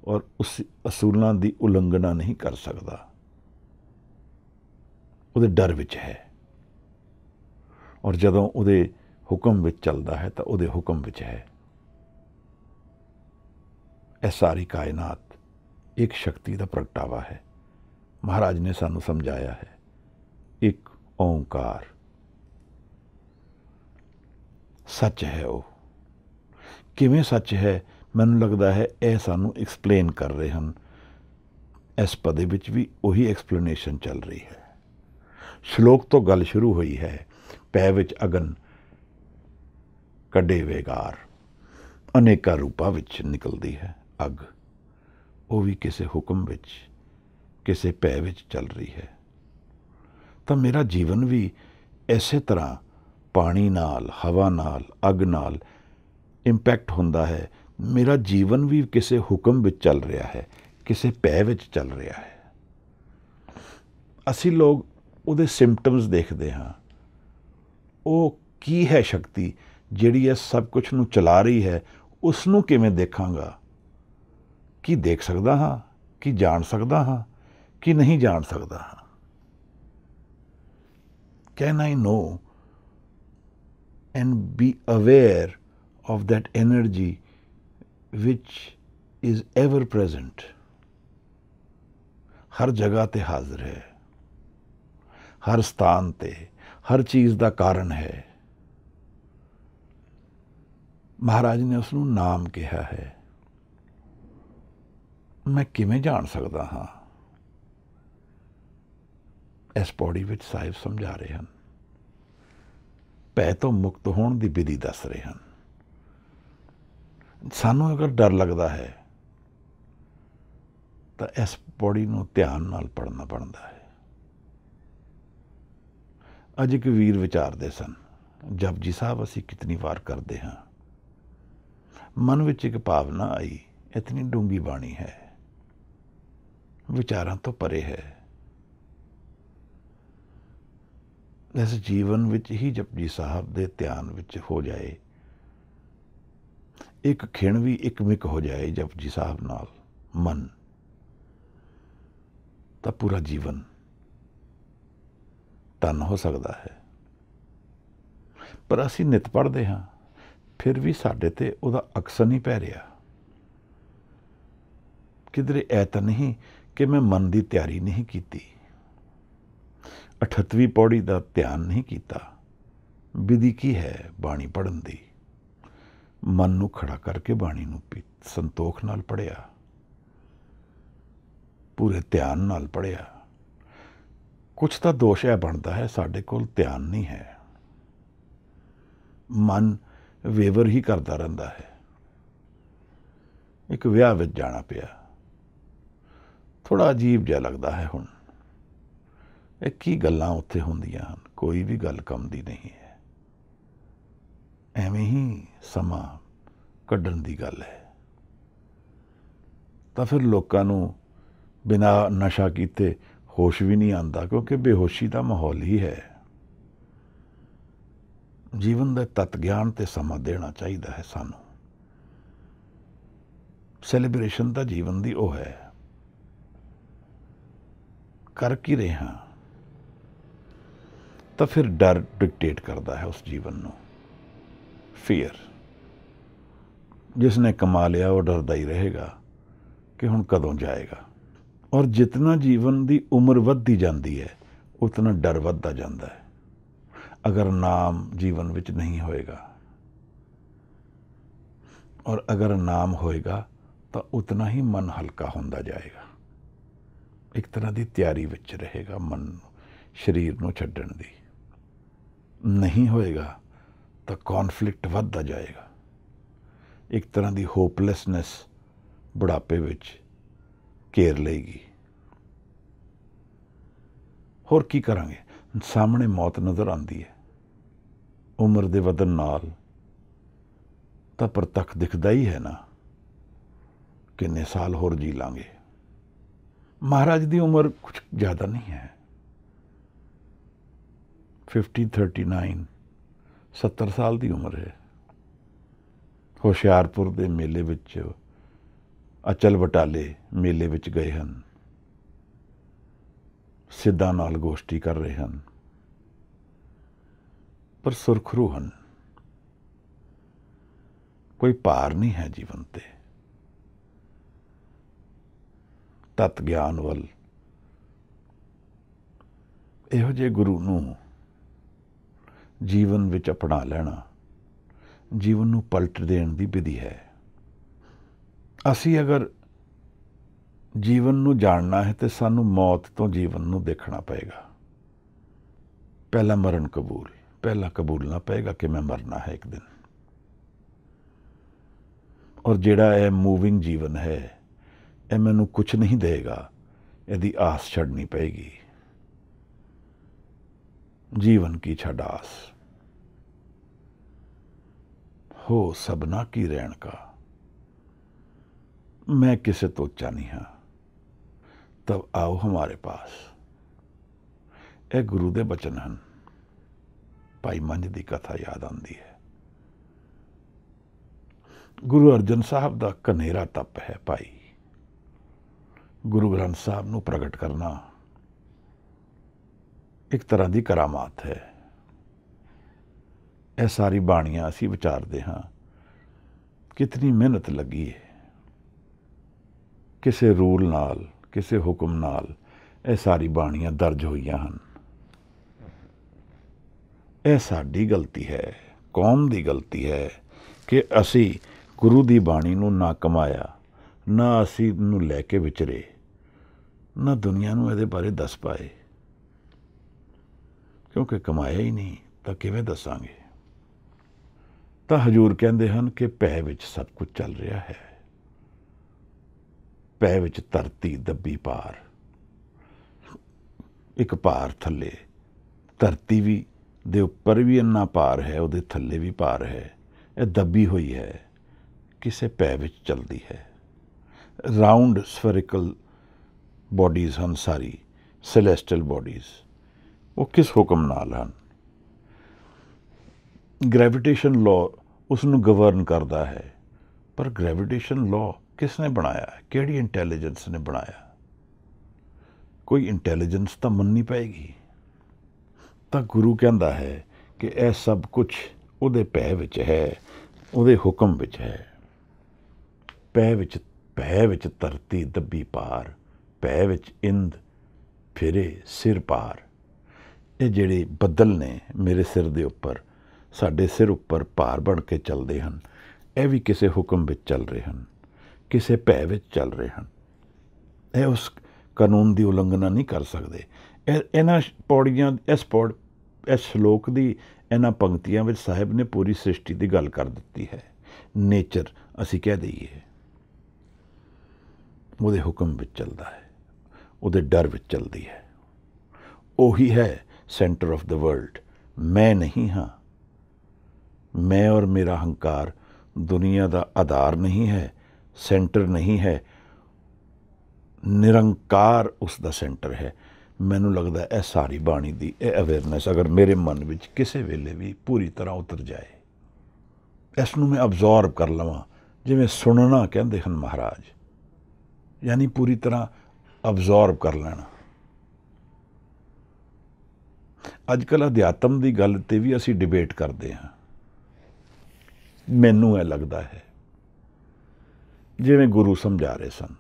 ਔਰ ਉਸ ਅਸੂਲਾਂ ਦੀ ਉਲੰਘਣਾ ਨਹੀਂ ਕਰ ਸਕਦਾ। ਉਹਦੇ ਡਰ ਵਿੱਚ ਹੈ, ਔਰ ਜਦੋਂ ਉਹਦੇ ਹੁਕਮ ਵਿੱਚ ਚੱਲਦਾ ਹੈ ਤਾਂ ਉਹਦੇ ਹੁਕਮ ਵਿੱਚ ਹੈ। ਇਹ ਸਾਰੀ ਕਾਇਨਾਤ ਇੱਕ ਸ਼ਕਤੀ ਦਾ ਪ੍ਰਗਟਾਵਾ ਹੈ। ਮਹਾਰਾਜ ਨੇ ਸਾਨੂੰ ਸਮਝਾਇਆ ਹੈ, ਇੱਕ ਓਂਕਾਰ ਸੱਚ ਹੈ। ਉਹ ਕਿਵੇਂ ਸੱਚ ਹੈ? ਮੈਨੂੰ ਲੱਗਦਾ ਹੈ ਇਹ ਸਾਨੂੰ ਐਕਸਪਲੇਨ ਕਰ ਰਹੇ ਹਨ। ਇਸ ਪਦੇ ਵਿੱਚ ਵੀ ਉਹੀ ਐਕਸਪਲੇਨੇਸ਼ਨ ਚੱਲ ਰਹੀ ਹੈ। ਸ਼ਲੋਕ ਤੋਂ ਗੱਲ ਸ਼ੁਰੂ ਹੋਈ ਹੈ। ਭੈ ਵਿੱਚ ਅਗਨ ਕੱਢੇ ਵੇਗਾਰ, ਅਨੇਕਾਂ ਰੂਪਾਂ ਵਿੱਚ ਨਿਕਲਦੀ ਹੈ ਅੱਗ। ਉਹ ਵੀ ਕਿਸੇ ਹੁਕਮ ਵਿੱਚ, ਕਿਸੇ ਭੈ ਵਿੱਚ ਚੱਲ ਰਹੀ ਹੈ। ਤਾਂ ਮੇਰਾ ਜੀਵਨ ਵੀ ਇਸੇ ਤਰ੍ਹਾਂ ਪਾਣੀ ਨਾਲ, ਹਵਾ ਨਾਲ, ਅੱਗ ਨਾਲ ਇੰਪੈਕਟ ਹੁੰਦਾ ਹੈ। ਮੇਰਾ ਜੀਵਨ ਵੀ ਕਿਸੇ ਹੁਕਮ ਵਿੱਚ ਚੱਲ ਰਿਹਾ ਹੈ, ਕਿਸੇ ਭੈ ਵਿੱਚ ਚੱਲ ਰਿਹਾ ਹੈ। ਅਸੀਂ ਲੋਕ ਉਹਦੇ ਸਿੰਪਟਮਸ ਦੇਖਦੇ ਹਾਂ। ਉਹ ਕੀ ਹੈ ਸ਼ਕਤੀ ਜਿਹੜੀ ਇਹ ਸਭ ਕੁਛ ਨੂੰ ਚਲਾ ਰਹੀ ਹੈ? ਉਸ ਨੂੰ ਕਿਵੇਂ ਦੇਖਾਂਗਾ? ਕੀ ਦੇਖ ਸਕਦਾ ਹਾਂ? ਕੀ ਜਾਣ ਸਕਦਾ ਹਾਂ? ਕੀ ਨਹੀਂ ਜਾਣ ਸਕਦਾ ਹਾਂ? Can I know and be aware of that energy which is ever present? ਹਰ ਜਗ੍ਹਾ ਤੇ ਹਾਜ਼ਰ ਹੈ, ਹਰ ਸਥਾਨ ਤੇ, ਹਰ ਚੀਜ਼ ਦਾ ਕਾਰਨ ਹੈ। ਮਹਾਰਾਜ ਨੇ ਉਸ ਨੂੰ ਨਾਮ ਕਿਹਾ ਹੈ। ਮੈਂ ਕਿਵੇਂ ਜਾਣ ਸਕਦਾ ਹਾਂ? ਇਸ ਪੌੜੀ ਵਿੱਚ ਸਾਹਿਬ ਸਮਝਾ ਰਹੇ ਹਨ। ਭੈ ਤੋਂ ਮੁਕਤ ਹੋਣ ਦੀ ਵਿਧੀ ਦੱਸ ਰਹੇ ਹਨ। ਸਾਨੂੰ ਅਗਰ ਡਰ ਲੱਗਦਾ ਹੈ ਤਾਂ ਇਸ ਪੌੜੀ ਨੂੰ ਧਿਆਨ ਨਾਲ ਪੜ੍ਹਨਾ ਬਣਦਾ ਹੈ। ਅੱਜ ਇੱਕ ਵੀਰ ਵਿਚਾਰਦੇ ਸਨ, ਜਪਜੀ ਸਾਹਿਬ ਅਸੀਂ ਕਿਤਨੀ ਵਾਰ ਕਰਦੇ ਹਾਂ। ਮਨ ਵਿੱਚ ਇੱਕ ਭਾਵਨਾ ਆਈ, ਇਤਨੀ ਡੂੰਗੀ ਬਾਣੀ ਹੈ, ਵਿਚਾਰਾਂ ਤੋਂ ਪਰੇ ਹੈ। ਇਸ ਜੀਵਨ ਵਿੱਚ ਹੀ ਜਪਜੀ ਸਾਹਿਬ ਦੇ ਧਿਆਨ ਵਿੱਚ ਹੋ ਜਾਏ, ਇੱਕ ਖਿਣ ਵੀ ਇੱਕ ਮਿਕ ਹੋ ਜਾਏ ਜਪਜੀ ਸਾਹਿਬ ਨਾਲ ਮਨ, ਤਾਂ ਪੂਰਾ ਜੀਵਨ ਧਨ ਹੋ ਸਕਦਾ ਹੈ। ਪਰ ਅਸੀਂ ਨਿਤ ਪੜ੍ਹਦੇ ਹਾਂ, ਫਿਰ ਵੀ ਸਾਡੇ ਤੇ ਉਹਦਾ ਅਕਸਰ ਨਹੀਂ ਪੈ ਰਿਹਾ। ਕਿਧਰੇ ਇਹ ਤਾਂ ਨਹੀਂ ਕਿ ਮੈਂ ਮਨ ਦੀ ਤਿਆਰੀ ਨਹੀਂ ਕੀਤੀ, 38ਵੀਂ ਪੌੜੀ ਦਾ ਧਿਆਨ ਨਹੀਂ ਕੀਤਾ। ਵਿਧੀ ਕੀ ਹੈ ਬਾਣੀ ਪੜ੍ਹਨ ਦੀ? ਮਨ ਨੂੰ ਖੜਾ ਕਰਕੇ ਬਾਣੀ ਨੂੰ ਸੰਤੋਖ ਨਾਲ ਪੜ੍ਹਿਆ, ਪੂਰੇ ਧਿਆਨ ਨਾਲ ਪੜ੍ਹਿਆ। ਕੁਛ ਤਾਂ ਦੋਸ਼ ਇਹ ਬਣਦਾ ਹੈ, ਸਾਡੇ ਕੋਲ ਧਿਆਨ ਨਹੀਂ ਹੈ, ਮਨ ਵੇਵਰ ਹੀ ਕਰਦਾ ਰਹਿੰਦਾ ਹੈ। ਇੱਕ ਵਿਆਹ ਵਿੱਚ ਜਾਣਾ ਪਿਆ, ਥੋੜ੍ਹਾ ਅਜੀਬ ਜਿਹਾ ਲੱਗਦਾ ਹੈ। ਹੁਣ ਇਹ ਕੀ ਗੱਲਾਂ ਉੱਥੇ ਹੁੰਦੀਆਂ ਹਨ? ਕੋਈ ਵੀ ਗੱਲ ਕੰਮ ਦੀ ਨਹੀਂ ਹੈ। ਐਵੇਂ ਹੀ ਸਮਾਂ ਕੱਢਣ ਦੀ ਗੱਲ ਹੈ। ਤਾਂ ਫਿਰ ਲੋਕਾਂ ਨੂੰ ਬਿਨਾਂ ਨਸ਼ਾ ਕੀਤੇ ਹੋਸ਼ ਵੀ ਨਹੀਂ ਆਉਂਦਾ, ਕਿਉਂਕਿ ਬੇਹੋਸ਼ੀ ਦਾ ਮਾਹੌਲ ਹੀ ਹੈ। ਜੀਵਨ ਦੇ ਤੱਤ ਗਿਆਨ ਤੇ ਸਮਾਂ ਦੇਣਾ ਚਾਹੀਦਾ ਹੈ ਸਾਨੂੰ। ਸੈਲੀਬ੍ਰੇਸ਼ਨ ਤਾਂ ਜੀਵਨ ਦੀ ਉਹ ਹੈ। ਕਰ ਕੀ ਰਹੇ ਹਾਂ? ਤਾਂ ਫਿਰ ਡਰ ਡਿਕਟੇਟ ਕਰਦਾ ਹੈ ਉਸ ਜੀਵਨ ਨੂੰ। ਫੀਅਰ। ਜਿਸਨੇ ਕਮਾ ਲਿਆ ਉਹ ਡਰਦਾ ਹੀ ਰਹੇਗਾ ਕਿ ਹੁਣ ਕਦੋਂ ਜਾਏਗਾ। ਔਰ ਜਿਤਨਾ ਜੀਵਨ ਦੀ ਉਮਰ ਵੱਧਦੀ ਜਾਂਦੀ ਹੈ ਉਤਨਾ ਡਰ ਵੱਧਦਾ ਜਾਂਦਾ ਹੈ। ਅਗਰ ਨਾਮ ਜੀਵਨ ਵਿੱਚ ਨਹੀਂ ਹੋਏਗਾ, ਔਰ ਅਗਰ ਨਾਮ ਹੋਏਗਾ ਤਾਂ ਉਤਨਾ ਹੀ ਮਨ ਹਲਕਾ ਹੁੰਦਾ ਜਾਏਗਾ। ਇੱਕ ਤਰ੍ਹਾਂ ਦੀ ਤਿਆਰੀ ਵਿੱਚ ਰਹੇਗਾ ਮਨ ਨੂੰ, ਸਰੀਰ ਨੂੰ ਛੱਡਣ ਦੀ। ਨਹੀਂ ਹੋਏਗਾ ਤਾਂ ਕੌਨਫਲਿਕਟ ਵੱਧਦਾ ਜਾਏਗਾ। ਇੱਕ ਤਰ੍ਹਾਂ ਦੀ ਹੋਪਲੈਸਨੈਸ ਬੁਢਾਪੇ ਵਿੱਚ ਘੇਰ ਲਏਗੀ। ਹੋਰ ਕੀ ਕਰਾਂਗੇ? ਸਾਹਮਣੇ ਮੌਤ ਨਜ਼ਰ ਆਉਂਦੀ ਹੈ। ਉਮਰ ਦੇ ਵਧਣ ਨਾਲ ਤਾਂ ਪ੍ਰਤੱਖ ਦਿਖਦਾ ਹੀ ਹੈ ਨਾ, ਕਿੰਨੇ ਸਾਲ ਹੋਰ ਜੀ ਲਾਂਗੇ। ਮਹਾਰਾਜ ਦੀ ਉਮਰ ਕੁਛ ਜ਼ਿਆਦਾ ਨਹੀਂ ਹੈ। 39 70 ਸਾਲ ਦੀ ਉਮਰ ਹੈ। ਹੁਸ਼ਿਆਰਪੁਰ ਦੇ ਮੇਲੇ ਵਿੱਚ ਅਚਲ ਬਟਾਲੇ ਮੇਲੇ ਵਿੱਚ ਗਏ ਹਨ। ਸਿੱਧਾਂ ਨਾਲ ਗੋਸ਼ਟੀ ਕਰ ਰਹੇ ਹਨ, ਪਰ ਸੁਰਖਰੂ ਹਨ। ਕੋਈ ਭਾਰ ਨਹੀਂ ਹੈ ਜੀਵਨ ਤੇ। ਤਤ ਗਿਆਨ ਵੱਲ ਇਹੋ ਜਿਹੇ ਗੁਰੂ ਨੂੰ ਜੀਵਨ ਵਿੱਚ ਅਪਣਾ ਲੈਣਾ ਜੀਵਨ ਨੂੰ ਪਲਟ ਦੇਣ ਦੀ ਵਿਧੀ ਹੈ। ਅਸੀਂ ਅਗਰ ਜੀਵਨ ਨੂੰ ਜਾਣਨਾ ਹੈ ਤੇ ਸਾਨੂੰ ਮੌਤ ਤੋਂ ਜੀਵਨ ਨੂੰ ਦੇਖਣਾ ਪਏਗਾ। ਪਹਿਲਾ ਮਰਨ ਕਬੂਲ, ਪਹਿਲਾਂ ਕਬੂਲਣਾ ਪਏਗਾ ਕਿ ਮੈਂ ਮਰਨਾ ਹੈ ਇੱਕ ਦਿਨ। ਔਰ ਜਿਹੜਾ ਇਹ ਮੂਵਿੰਗ ਜੀਵਨ ਹੈ, ਇਹ ਮੈਨੂੰ ਕੁਛ ਨਹੀਂ ਦੇਗਾ, ਇਹਦੀ ਆਸ ਛੱਡਣੀ ਪਏਗੀ। ਜੀਵਨ ਕੀ ਛੱਡ ਆਸ, ਹੋ ਸਭਨਾ ਕੀ ਰਹਿਣ ਕਾ। मैं किसे तो ਉੱਚਾ नहीं हाँ, तब आओ हमारे पास। ਇਹ ਗੁਰੂ ਦੇ ਬਚਨ ਹਨ। ਭਾਈ ਮੰਝ ਦੀ ਕਥਾ ਯਾਦ ਆਉਂਦੀ ਹੈ। ਗੁਰੂ ਅਰਜਨ ਸਾਹਿਬ ਦਾ ਕਨੇਰਾ ਤਪ ਹੈ ਭਾਈ। ਗੁਰੂ ਗ੍ਰੰਥ ਸਾਹਿਬ ਨੂੰ ਪ੍ਰਗਟ ਕਰਨਾ ਇੱਕ ਤਰ੍ਹਾਂ ਦੀ ਕਰਾਮਾਤ ਹੈ। ਇਹ ਸਾਰੀ ਬਾਣੀਆਂ ਅਸੀਂ ਵਿਚਾਰਦੇ ਹਾਂ, ਕਿਤਨੀ ਮਿਹਨਤ ਲੱਗੀ ਹੈ। ਕਿਸੇ ਰੂਲ ਨਾਲ, ਕਿਸੇ ਹੁਕਮ ਨਾਲ ਇਹ ਸਾਰੀ ਬਾਣੀਆਂ ਦਰਜ ਹੋਈਆਂ ਹਨ। ਇਹ ਸਾਡੀ ਗਲਤੀ ਹੈ, ਕੌਮ ਦੀ ਗਲਤੀ ਹੈ ਕਿ ਅਸੀਂ ਗੁਰੂ ਦੀ ਬਾਣੀ ਨੂੰ ਨਾ ਕਮਾਇਆ, ਨਾ ਅਸੀਂ ਇਹਨੂੰ ਲੈ ਕੇ ਵਿਚਰੇ, ਨਾ ਦੁਨੀਆ ਨੂੰ ਇਹਦੇ ਬਾਰੇ ਦੱਸ ਪਾਏ। ਕਿਉਂਕਿ ਕਮਾਇਆ ਹੀ ਨਹੀਂ ਤਾਂ ਕਿਵੇਂ ਦੱਸਾਂਗੇ। ਤਾਂ ਹਜ਼ੂਰ ਕਹਿੰਦੇ ਹਨ ਕਿ ਭੈ ਵਿੱਚ ਸਭ ਕੁਝ ਚੱਲ ਰਿਹਾ ਹੈ। ਭੈ ਵਿੱਚ ਧਰਤੀ ਦੱਬੀ ਪਾਰ, ਇੱਕ ਭਾਰ ਥੱਲੇ। ਧਰਤੀ ਵੀ ਦੇ ਉੱਪਰ ਵੀ ਇੰਨਾ ਭਾਰ ਹੈ, ਉਹਦੇ ਥੱਲੇ ਵੀ ਭਾਰ ਹੈ। ਇਹ ਦੱਬੀ ਹੋਈ ਹੈ, ਕਿਸੇ ਭੈ ਵਿੱਚ ਚੱਲਦੀ ਹੈ। ਰਾਊਂਡ ਸਫੈਰਿਕਲ ਬੋਡੀਜ਼ ਹਨ ਸਾਰੀ, ਸੈਲੈਸਟੀਅਲ ਬੋਡੀਜ਼। ਉਹ ਕਿਸ ਹੁਕਮ ਨਾਲ ਹਨ? ਗ੍ਰੈਵਿਟੇਸ਼ਨ ਲਾਅ ਉਸ ਨੂੰ ਗਵਰਨ ਕਰਦਾ ਹੈ। ਪਰ ਗ੍ਰੈਵਿਟੇਸ਼ਨ ਲਾਅ ਕਿਸ ਨੇ ਬਣਾਇਆ? ਕਿਹੜੀ ਇੰਟੈਲੀਜੈਂਸ ਨੇ ਬਣਾਇਆ? ਕੋਈ ਇੰਟੈਲੀਜੈਂਸ ਤਾਂ ਮੰਨਣੀ ਪਏਗੀ। ਤਾਂ ਗੁਰੂ ਕਹਿੰਦਾ ਹੈ ਕਿ ਇਹ ਸਭ ਕੁਛ ਉਹਦੇ ਭੈ ਵਿੱਚ ਹੈ, ਉਹਦੇ ਹੁਕਮ ਵਿੱਚ ਹੈ। ਭੈ ਵਿੱਚ ਧਰਤੀ ਦੱਬੀ ਪਾਰ, ਭੈ ਵਿੱਚ ਇੰਦ ਫਿਰੇ ਸਿਰ ਪਾਰ। ਇਹ ਜਿਹੜੇ ਬੱਦਲ ਨੇ ਮੇਰੇ ਸਿਰ ਦੇ ਉੱਪਰ, ਸਾਡੇ ਸਿਰ ਉੱਪਰ ਭਾਰ ਬਣ ਕੇ ਚੱਲਦੇ ਹਨ, ਇਹ ਵੀ ਕਿਸੇ ਹੁਕਮ ਵਿੱਚ ਚੱਲ ਰਹੇ ਹਨ, ਕਿਸੇ ਭੈ ਵਿੱਚ ਚੱਲ ਰਹੇ ਹਨ। ਇਹ ਉਸ ਕਾਨੂੰਨ ਦੀ ਉਲੰਘਣਾ ਨਹੀਂ ਕਰ ਸਕਦੇ। ਇਹਨਾਂ ਪੌੜੀਆਂ, ਇਸ ਸ਼ਲੋਕ ਦੀ ਇਹਨਾਂ ਪੰਕਤੀਆਂ ਵਿੱਚ ਸਾਹਿਬ ਨੇ ਪੂਰੀ ਸ੍ਰਿਸ਼ਟੀ ਦੀ ਗੱਲ ਕਰ ਦਿੱਤੀ ਹੈ। ਨੇਚਰ ਅਸੀਂ ਕਹਿ ਦਈਏ, ਉਹਦੇ ਹੁਕਮ ਵਿੱਚ ਚੱਲਦਾ ਹੈ, ਉਹਦੇ ਡਰ ਵਿੱਚ ਚੱਲਦੀ ਹੈ। ਉਹੀ ਹੈ ਸੈਂਟਰ ਆਫ ਦ ਵਰਲਡ। ਮੈਂ ਨਹੀਂ ਹਾਂ, मैं और मेरा हंकार दुनिया का आधार नहीं है, सेंटर नहीं है, निरंकार उसका सेंटर है। मैनू लगता है सारी बाणी की अवेयरनैस अगर मेरे मन में किसी वेले भी पूरी तरह उतर जाए, इसनूं मैं अबजॉर्ब कर लवां, जिवें सुनना कहते हैं महाराज, यानी पूरी तरह अबजॉर्ब कर लेना। अजकल अध्यात्म की गल ते भी असी डिबेट करते हैं। मैनू यह लगता है जिवें गुरु समझा रहे सन,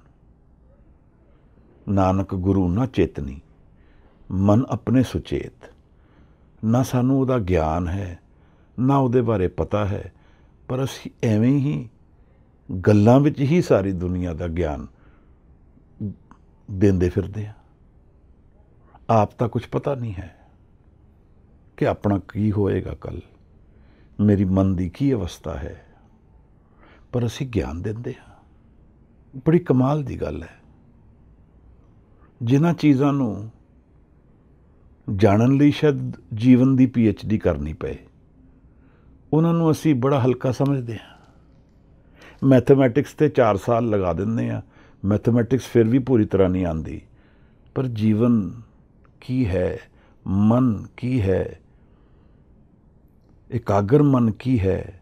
नानक गुरु ना चेतनी मन अपने सुचेत। ना सानू उहदा ज्ञान है, ना उहदे बारे पता है, पर असी एवें ही गल्लां विच ही सारी दुनिया का ज्ञान देंदे फिरदे हैं। आप तो कुछ पता नहीं है कि अपना की होएगा कल, मेरी मन की की अवस्था है, पर असी ज्ञान देंदे हैं। बड़ी कमाल की गल है। जिन्हां चीज़ां नूं जानन लई शायद जीवन की PhD करनी पे, उन्होंने असी बड़ा हल्का समझते हैं। मैथमैटिक्स ते 4 साल लगा देंगे हैं, मैथमैटिक्स फिर भी पूरी तरह नहीं आती, पर जीवन की है, मन की है, एकाग्र मन की है,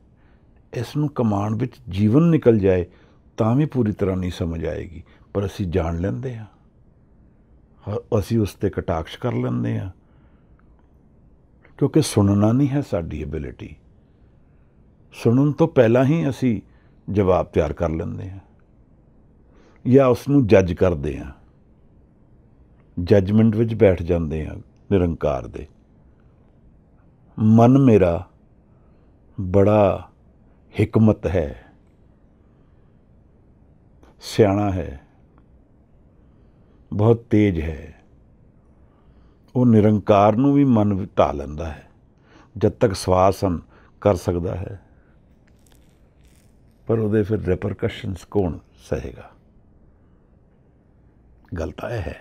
इसनूं कमाण विच जीवन निकल जाए तां भी पूरी तरह नहीं समझ आएगी, पर असी जान लेंदे हैं, असी उस ते कटाक्ष कर लेंदे हैं, क्योंकि सुनना नहीं है साडी एबिलिटी। सुनन तो पहला ही असी जवाब तैयार कर लेंदे हैं या उसनूं जज करते हैं, जजमेंट विच बैठ जाते हैं निरंकार दे। मन मेरा बड़ा हिकमत है, सियाणा है, बहुत तेज है, वो निरंकार नूं भी मन ढा लैंदा है, जब तक स्वासन कर सकता है, पर उहदे फिर रिपरकशनस कौन सहेगा। गल तां यह है।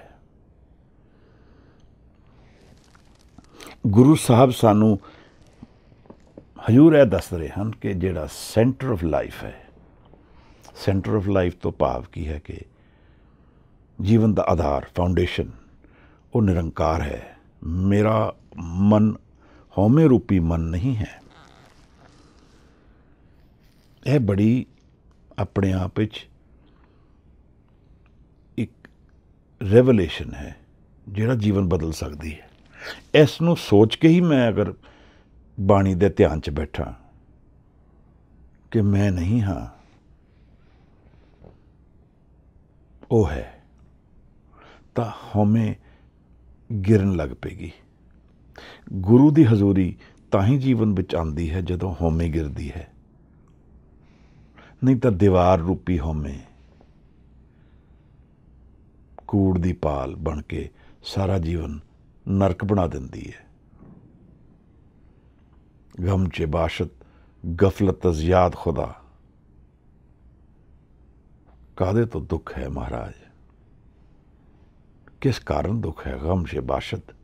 गुरु साहब सानू हजूर यह दस रहे हैं कि जिहड़ा सेंटर ऑफ लाइफ है, सेंटर ऑफ लाइफ तो भाव की है कि जीवन का आधार, फाउंडेशन, वो निरंकार है। मेरा मन हौमे रूपी मन नहीं है। यह बड़ी अपने आप विच एक रेवलेशन है जिहड़ा जीवन बदल सकती है। इसनूं सोच के ही मैं अगर बाणी दे ध्यान च बैठा कि मैं नहीं हाँ, वो है, तो हौमे गिरन लग पेगी। गुरु की हजूरी तां जीवन विच आंदी है जदों हौमे गिरदी है, नहीं तो दीवार रूपी हौमे कूड़ दी पाल बन के सारा जीवन नरक बना देंदी है। गम चे बाशत गफलत अज याद खुदा, कादे तो दुख है महाराज, किस कारण दुख है। गम चे बाशत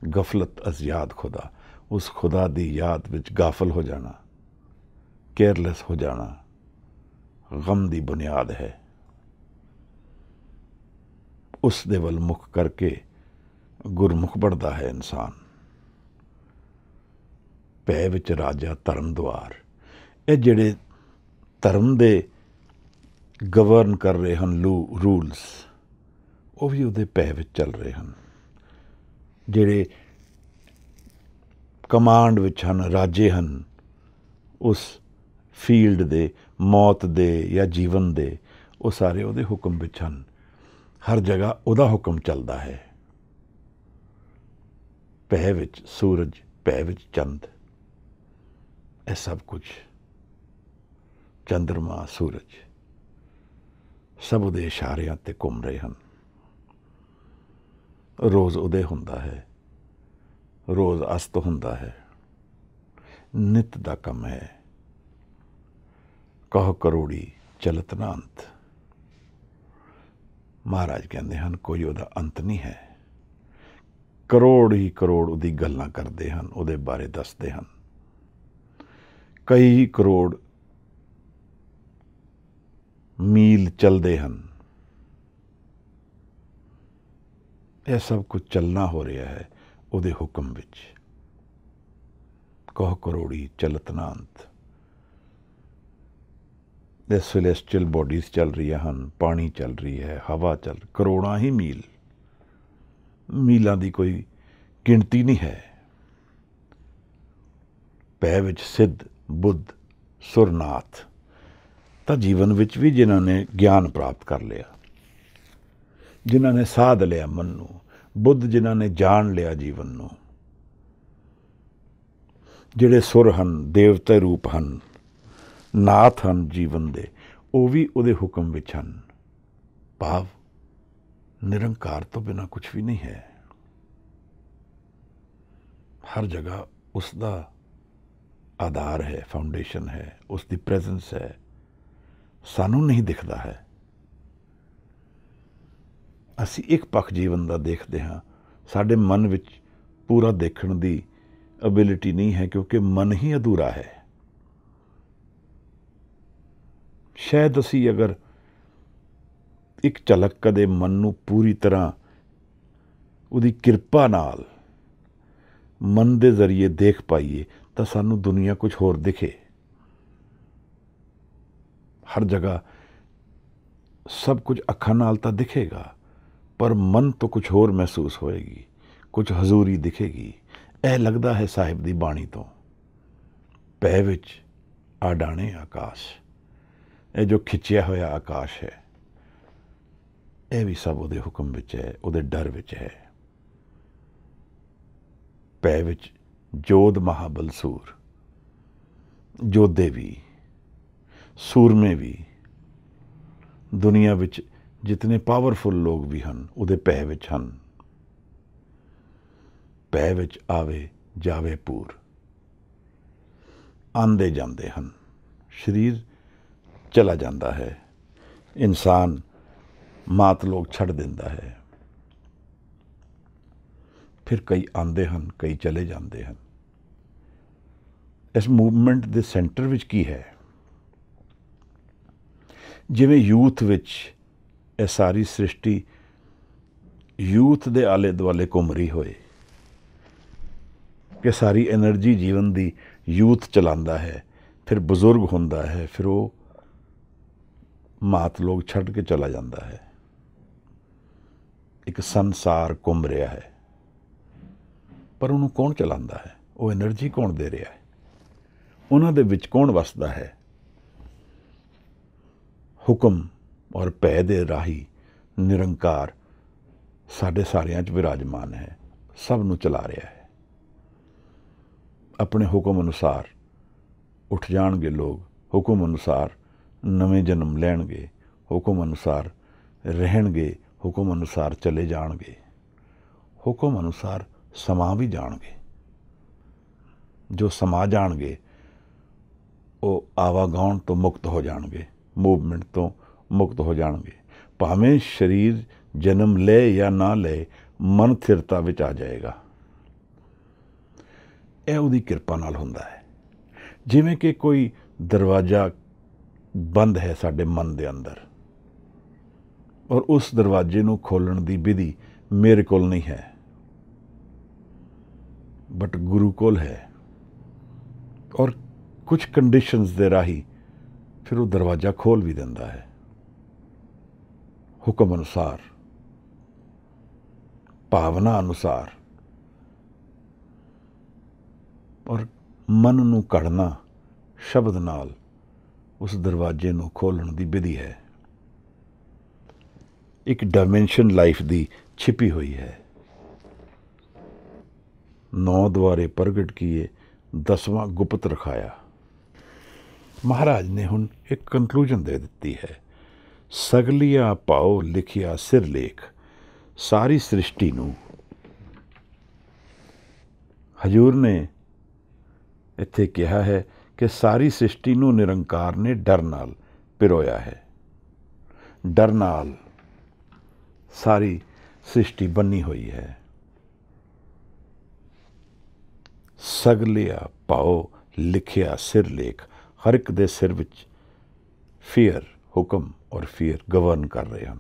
गफलत अज याद खुदा, उस खुदा दी याद विच गाफल हो जाना, केयरलैस हो जाना गम दी बुनियाद है। उस दे वल मुख करके गुरमुख बढ़ता है इंसान। पै विच राजा धर्म द्वार, ये जिहड़े धर्म दे गवर्न कर रहे हैं रूल्स, वो भी उहदे पै विच चल रहे हैं। जिहड़े कमांड विच हन, राजे हन, उस फील्ड दे, मौत दे या जीवन दे, वो सारे उहदे हुक्म विच हन। हर जगह उहदा हुक्म चलता है। पै विच सूरज, पै विच चंद, यह सब कुछ, चंद्रमा, सूरज, सब उहदे इशारियां ते घूम रहे हैं। रोज़ उदय हुंदा है, रोज़ अस्त हुंदा है, नित दा कम है। कहो करोड़ी चलत ना अंत। महाराज कहते हैं कोई उहदा अंत नहीं है। करोड़ ही करोड़ उहदी गल्लां करते हैं, उहदे बारे दसते हैं। ਕਈ ਕਰੋੜ ਮੀਲ ਚੱਲਦੇ ਹਨ। ਇਹ ਸਭ ਕੁਝ ਚੱਲਣਾ ਹੋ ਰਿਹਾ ਹੈ ਉਹਦੇ ਹੁਕਮ ਵਿੱਚ। ਕਹ ਕਰੋੜੀ ਚਲਤ ਨਾ ਅੰਤ। ਇਹ ਸੈਲੈਸਟੀਅਲ ਬੋਡੀਜ਼ ਚੱਲ ਰਹੀਆਂ ਹਨ, ਪਾਣੀ ਚੱਲ ਰਹੀ ਹੈ, ਹਵਾ ਚੱਲ, ਕਰੋੜਾਂ ਹੀ ਮੀਲ, ਮੀਲਾਂ ਦੀ ਕੋਈ ਗਿਣਤੀ ਨਹੀਂ ਹੈ। ਪੈ ਵਿੱਚ ਸਿੱਧ, ਬੁੱਧ, ਸੁਰਨਾਥ ਤਾਂ ਜੀਵਨ ਵਿੱਚ ਵੀ ਜਿਨ੍ਹਾਂ ਨੇ ਗਿਆਨ ਪ੍ਰਾਪਤ ਕਰ ਲਿਆ, ਜਿਨ੍ਹਾਂ ਨੇ ਸਾਧ ਲਿਆ ਮਨ ਨੂੰ, ਬੁੱਧ ਜਿਨ੍ਹਾਂ ਨੇ ਜਾਣ ਲਿਆ ਜੀਵਨ ਨੂੰ, ਜਿਹੜੇ ਸੁਰ ਹਨ, ਦੇਵਤੇ ਰੂਪ ਹਨ, ਨਾਥ ਹਨ ਜੀਵਨ ਦੇ, ਉਹ ਵੀ ਉਹਦੇ ਹੁਕਮ ਵਿੱਚ ਹਨ। ਭਾਵ ਨਿਰੰਕਾਰ ਤੋਂ ਬਿਨਾਂ ਕੁਝ ਵੀ ਨਹੀਂ ਹੈ। ਹਰ ਜਗ੍ਹਾ ਉਸ ਦਾ ਆਧਾਰ ਹੈ, ਫਾਊਂਡੇਸ਼ਨ ਹੈ, ਉਸ ਦੀ ਪ੍ਰੈਜ਼ੈਂਸ ਹੈ, ਸਾਨੂੰ ਨਹੀਂ ਦਿਖਦਾ ਹੈ। ਅਸੀਂ ਇੱਕ ਪੱਖ ਜੀਵਨ ਦਾ ਦੇਖਦੇ ਹਾਂ, ਸਾਡੇ ਮਨ ਵਿੱਚ ਪੂਰਾ ਦੇਖਣ ਦੀ ਐਬਿਲਿਟੀ ਨਹੀਂ ਹੈ, ਕਿਉਂਕਿ ਮਨ ਹੀ ਅਧੂਰਾ ਹੈ। ਸ਼ਾਇਦ ਅਸੀਂ ਅਗਰ ਇੱਕ ਝਲਕ ਕਦੇ ਮਨ ਨੂੰ ਪੂਰੀ ਤਰ੍ਹਾਂ ਉਹਦੀ ਕਿਰਪਾ ਨਾਲ ਮਨ ਦੇ ਜ਼ਰੀਏ ਦੇਖ ਪਾਈਏ ਤਾਂ ਸਾਨੂੰ ਦੁਨੀਆ ਕੁਝ ਹੋਰ ਦਿਖੇ। ਹਰ ਜਗ੍ਹਾ ਸਭ ਕੁਝ ਅੱਖਾਂ ਨਾਲ ਤਾਂ ਦਿਖੇਗਾ, ਪਰ ਮਨ ਤੋਂ ਕੁਝ ਹੋਰ ਮਹਿਸੂਸ ਹੋਏਗੀ, ਕੁਝ ਹਜ਼ੂਰੀ ਦਿਖੇਗੀ। ਇਹ ਲੱਗਦਾ ਹੈ ਸਾਹਿਬ ਦੀ ਬਾਣੀ ਤੋਂ, ਪੈ ਵਿੱਚ ਆਡਾਣੇ ਆਕਾਸ਼। ਇਹ ਜੋ ਖਿੱਚਿਆ ਹੋਇਆ ਆਕਾਸ਼ ਹੈ, ਇਹ ਵੀ ਸਭ ਉਹਦੇ ਹੁਕਮ ਵਿੱਚ ਹੈ, ਉਹਦੇ ਡਰ ਵਿੱਚ ਹੈ। ਪੈ ਵਿੱਚ ਜੋਧ ਮਹਾਬਲ ਸੂਰ, ਯੋਧੇ ਵੀ, ਸੂਰਮੇ ਵੀ, ਦੁਨੀਆ ਵਿੱਚ ਜਿਤਨੇ ਪਾਵਰਫੁਲ ਲੋਕ ਵੀ ਹਨ ਉਹਦੇ ਪੈ ਵਿੱਚ ਹਨ। ਪੈ ਵਿੱਚ ਆਵੇ ਜਾਵੇ ਪੂਰ, ਆਉਂਦੇ ਜਾਂਦੇ ਹਨ। ਸਰੀਰ ਚਲਾ ਜਾਂਦਾ ਹੈ, ਇਨਸਾਨ ਮਾਤ ਲੋਕ ਛੱਡ ਦਿੰਦਾ ਹੈ, ਫਿਰ ਕਈ ਆਉਂਦੇ ਹਨ, ਕਈ ਚਲੇ ਜਾਂਦੇ ਹਨ। ਇਸ ਮੂਵਮੈਂਟ ਦੇ ਸੈਂਟਰ ਵਿੱਚ ਕੀ ਹੈ? ਜਿਵੇਂ ਯੂਥ ਵਿੱਚ ਇਹ ਸਾਰੀ ਸ੍ਰਿਸ਼ਟੀ ਯੂਥ ਦੇ ਆਲੇ ਦੁਆਲੇ ਘੁੰਮ ਰਹੀ ਹੋਏ, ਕਿ ਸਾਰੀ ਐਨਰਜੀ ਜੀਵਨ ਦੀ ਯੂਥ ਚਲਾਉਂਦਾ ਹੈ, ਫਿਰ ਬਜ਼ੁਰਗ ਹੁੰਦਾ ਹੈ, ਫਿਰ ਉਹ ਮਾਤ ਲੋਕ ਛੱਡ ਕੇ ਚਲਾ ਜਾਂਦਾ ਹੈ। ਇੱਕ ਸੰਸਾਰ ਘੁੰਮ ਰਿਹਾ ਹੈ, ਪਰ ਉਹਨੂੰ ਕੌਣ ਚਲਾਉਂਦਾ ਹੈ? ਉਹ ਐਨਰਜੀ ਕੌਣ ਦੇ ਰਿਹਾ ਹੈ? ਉਹਨਾਂ ਦੇ ਵਿੱਚ ਕੌਣ ਵਸਦਾ ਹੈ? ਹੁਕਮ ਔਰ ਭੈ ਦੇ ਰਾਹੀਂ ਨਿਰੰਕਾਰ ਸਾਡੇ ਸਾਰਿਆਂ 'ਚ ਵਿਰਾਜਮਾਨ ਹੈ, ਸਭ ਨੂੰ ਚਲਾ ਰਿਹਾ ਹੈ। ਆਪਣੇ ਹੁਕਮ ਅਨੁਸਾਰ ਉੱਠ ਜਾਣਗੇ ਲੋਕ, ਹੁਕਮ ਅਨੁਸਾਰ ਨਵੇਂ ਜਨਮ ਲੈਣਗੇ, ਹੁਕਮ ਅਨੁਸਾਰ ਰਹਿਣਗੇ, ਹੁਕਮ ਅਨੁਸਾਰ ਚਲੇ ਜਾਣਗੇ, ਹੁਕਮ ਅਨੁਸਾਰ ਸਮਾ ਵੀ ਜਾਣਗੇ। ਜੋ ਸਮਾ ਜਾਣਗੇ ਉਹ ਆਵਾਗਾਉਣ ਤੋਂ ਮੁਕਤ ਹੋ ਜਾਣਗੇ, ਮੂਵਮੈਂਟ ਤੋਂ ਮੁਕਤ ਹੋ ਜਾਣਗੇ। ਭਾਵੇਂ ਸਰੀਰ ਜਨਮ ਲੈ ਜਾਂ ਨਾ ਲੈ, ਮਨ ਥਿਰਤਾ ਵਿੱਚ ਆ ਜਾਏਗਾ। ਇਹ ਉਹਦੀ ਕਿਰਪਾ ਨਾਲ ਹੁੰਦਾ ਹੈ। ਜਿਵੇਂ ਕਿ ਕੋਈ ਦਰਵਾਜ਼ਾ ਬੰਦ ਹੈ ਸਾਡੇ ਮਨ ਦੇ ਅੰਦਰ, ਔਰ ਉਸ ਦਰਵਾਜ਼ੇ ਨੂੰ ਖੋਲ੍ਹਣ ਦੀ ਵਿਧੀ ਮੇਰੇ ਕੋਲ ਨਹੀਂ ਹੈ, ਬਟ ਗੁਰੂ ਕੋਲ ਹੈ। ਔਰ ਕੁਝ ਕੰਡੀਸ਼ਨਸ ਦੇ ਰਾਹੀਂ ਫਿਰ ਉਹ ਦਰਵਾਜ਼ਾ ਖੋਲ੍ਹ ਵੀ ਦਿੰਦਾ ਹੈ, ਹੁਕਮ ਅਨੁਸਾਰ, ਭਾਵਨਾ ਅਨੁਸਾਰ। ਔਰ ਮਨ ਨੂੰ ਘੜਨਾ ਸ਼ਬਦ ਨਾਲ ਉਸ ਦਰਵਾਜ਼ੇ ਨੂੰ ਖੋਲ੍ਹਣ ਦੀ ਵਿਧੀ ਹੈ। ਇੱਕ ਡਾਇਮੈਂਸ਼ਨ ਲਾਈਫ ਦੀ ਛਿਪੀ ਹੋਈ ਹੈ। 9 ਦੁਆਰੇ ਪ੍ਰਗਟ ਕੀਏ, 10ਵਾਂ ਗੁਪਤ ਰਖਾਇਆ। ਮਹਾਰਾਜ ਨੇ ਹੁਣ ਇੱਕ ਕੰਕਲੂਜਨ ਦੇ ਦਿੱਤੀ ਹੈ। ਸਗਲੀਆ ਪਾਓ ਲਿਖਿਆ ਸਿਰ ਲੇਖ। ਸਾਰੀ ਸ੍ਰਿਸ਼ਟੀ ਨੂੰ ਹਜ਼ੂਰ ਨੇ ਇੱਥੇ ਕਿਹਾ ਹੈ ਕਿ ਸਾਰੀ ਸ੍ਰਿਸ਼ਟੀ ਨੂੰ ਨਿਰੰਕਾਰ ਨੇ ਡਰ ਨਾਲ ਪਿਰੋਇਆ ਹੈ। ਡਰ ਨਾਲ ਸਾਰੀ ਸ੍ਰਿਸ਼ਟੀ ਬੰਨੀ ਹੋਈ ਹੈ। ਸਗਲਿਆ ਪਾਓ ਲਿਖਿਆ ਸਿਰਲੇਖ ਹਰ ਇੱਕ ਦੇ ਸਿਰ ਵਿੱਚ ਫੀਅਰ, ਹੁਕਮ ਔਰ ਫੀਅਰ ਗਵਰਨ ਕਰ ਰਹੇ ਹਨ।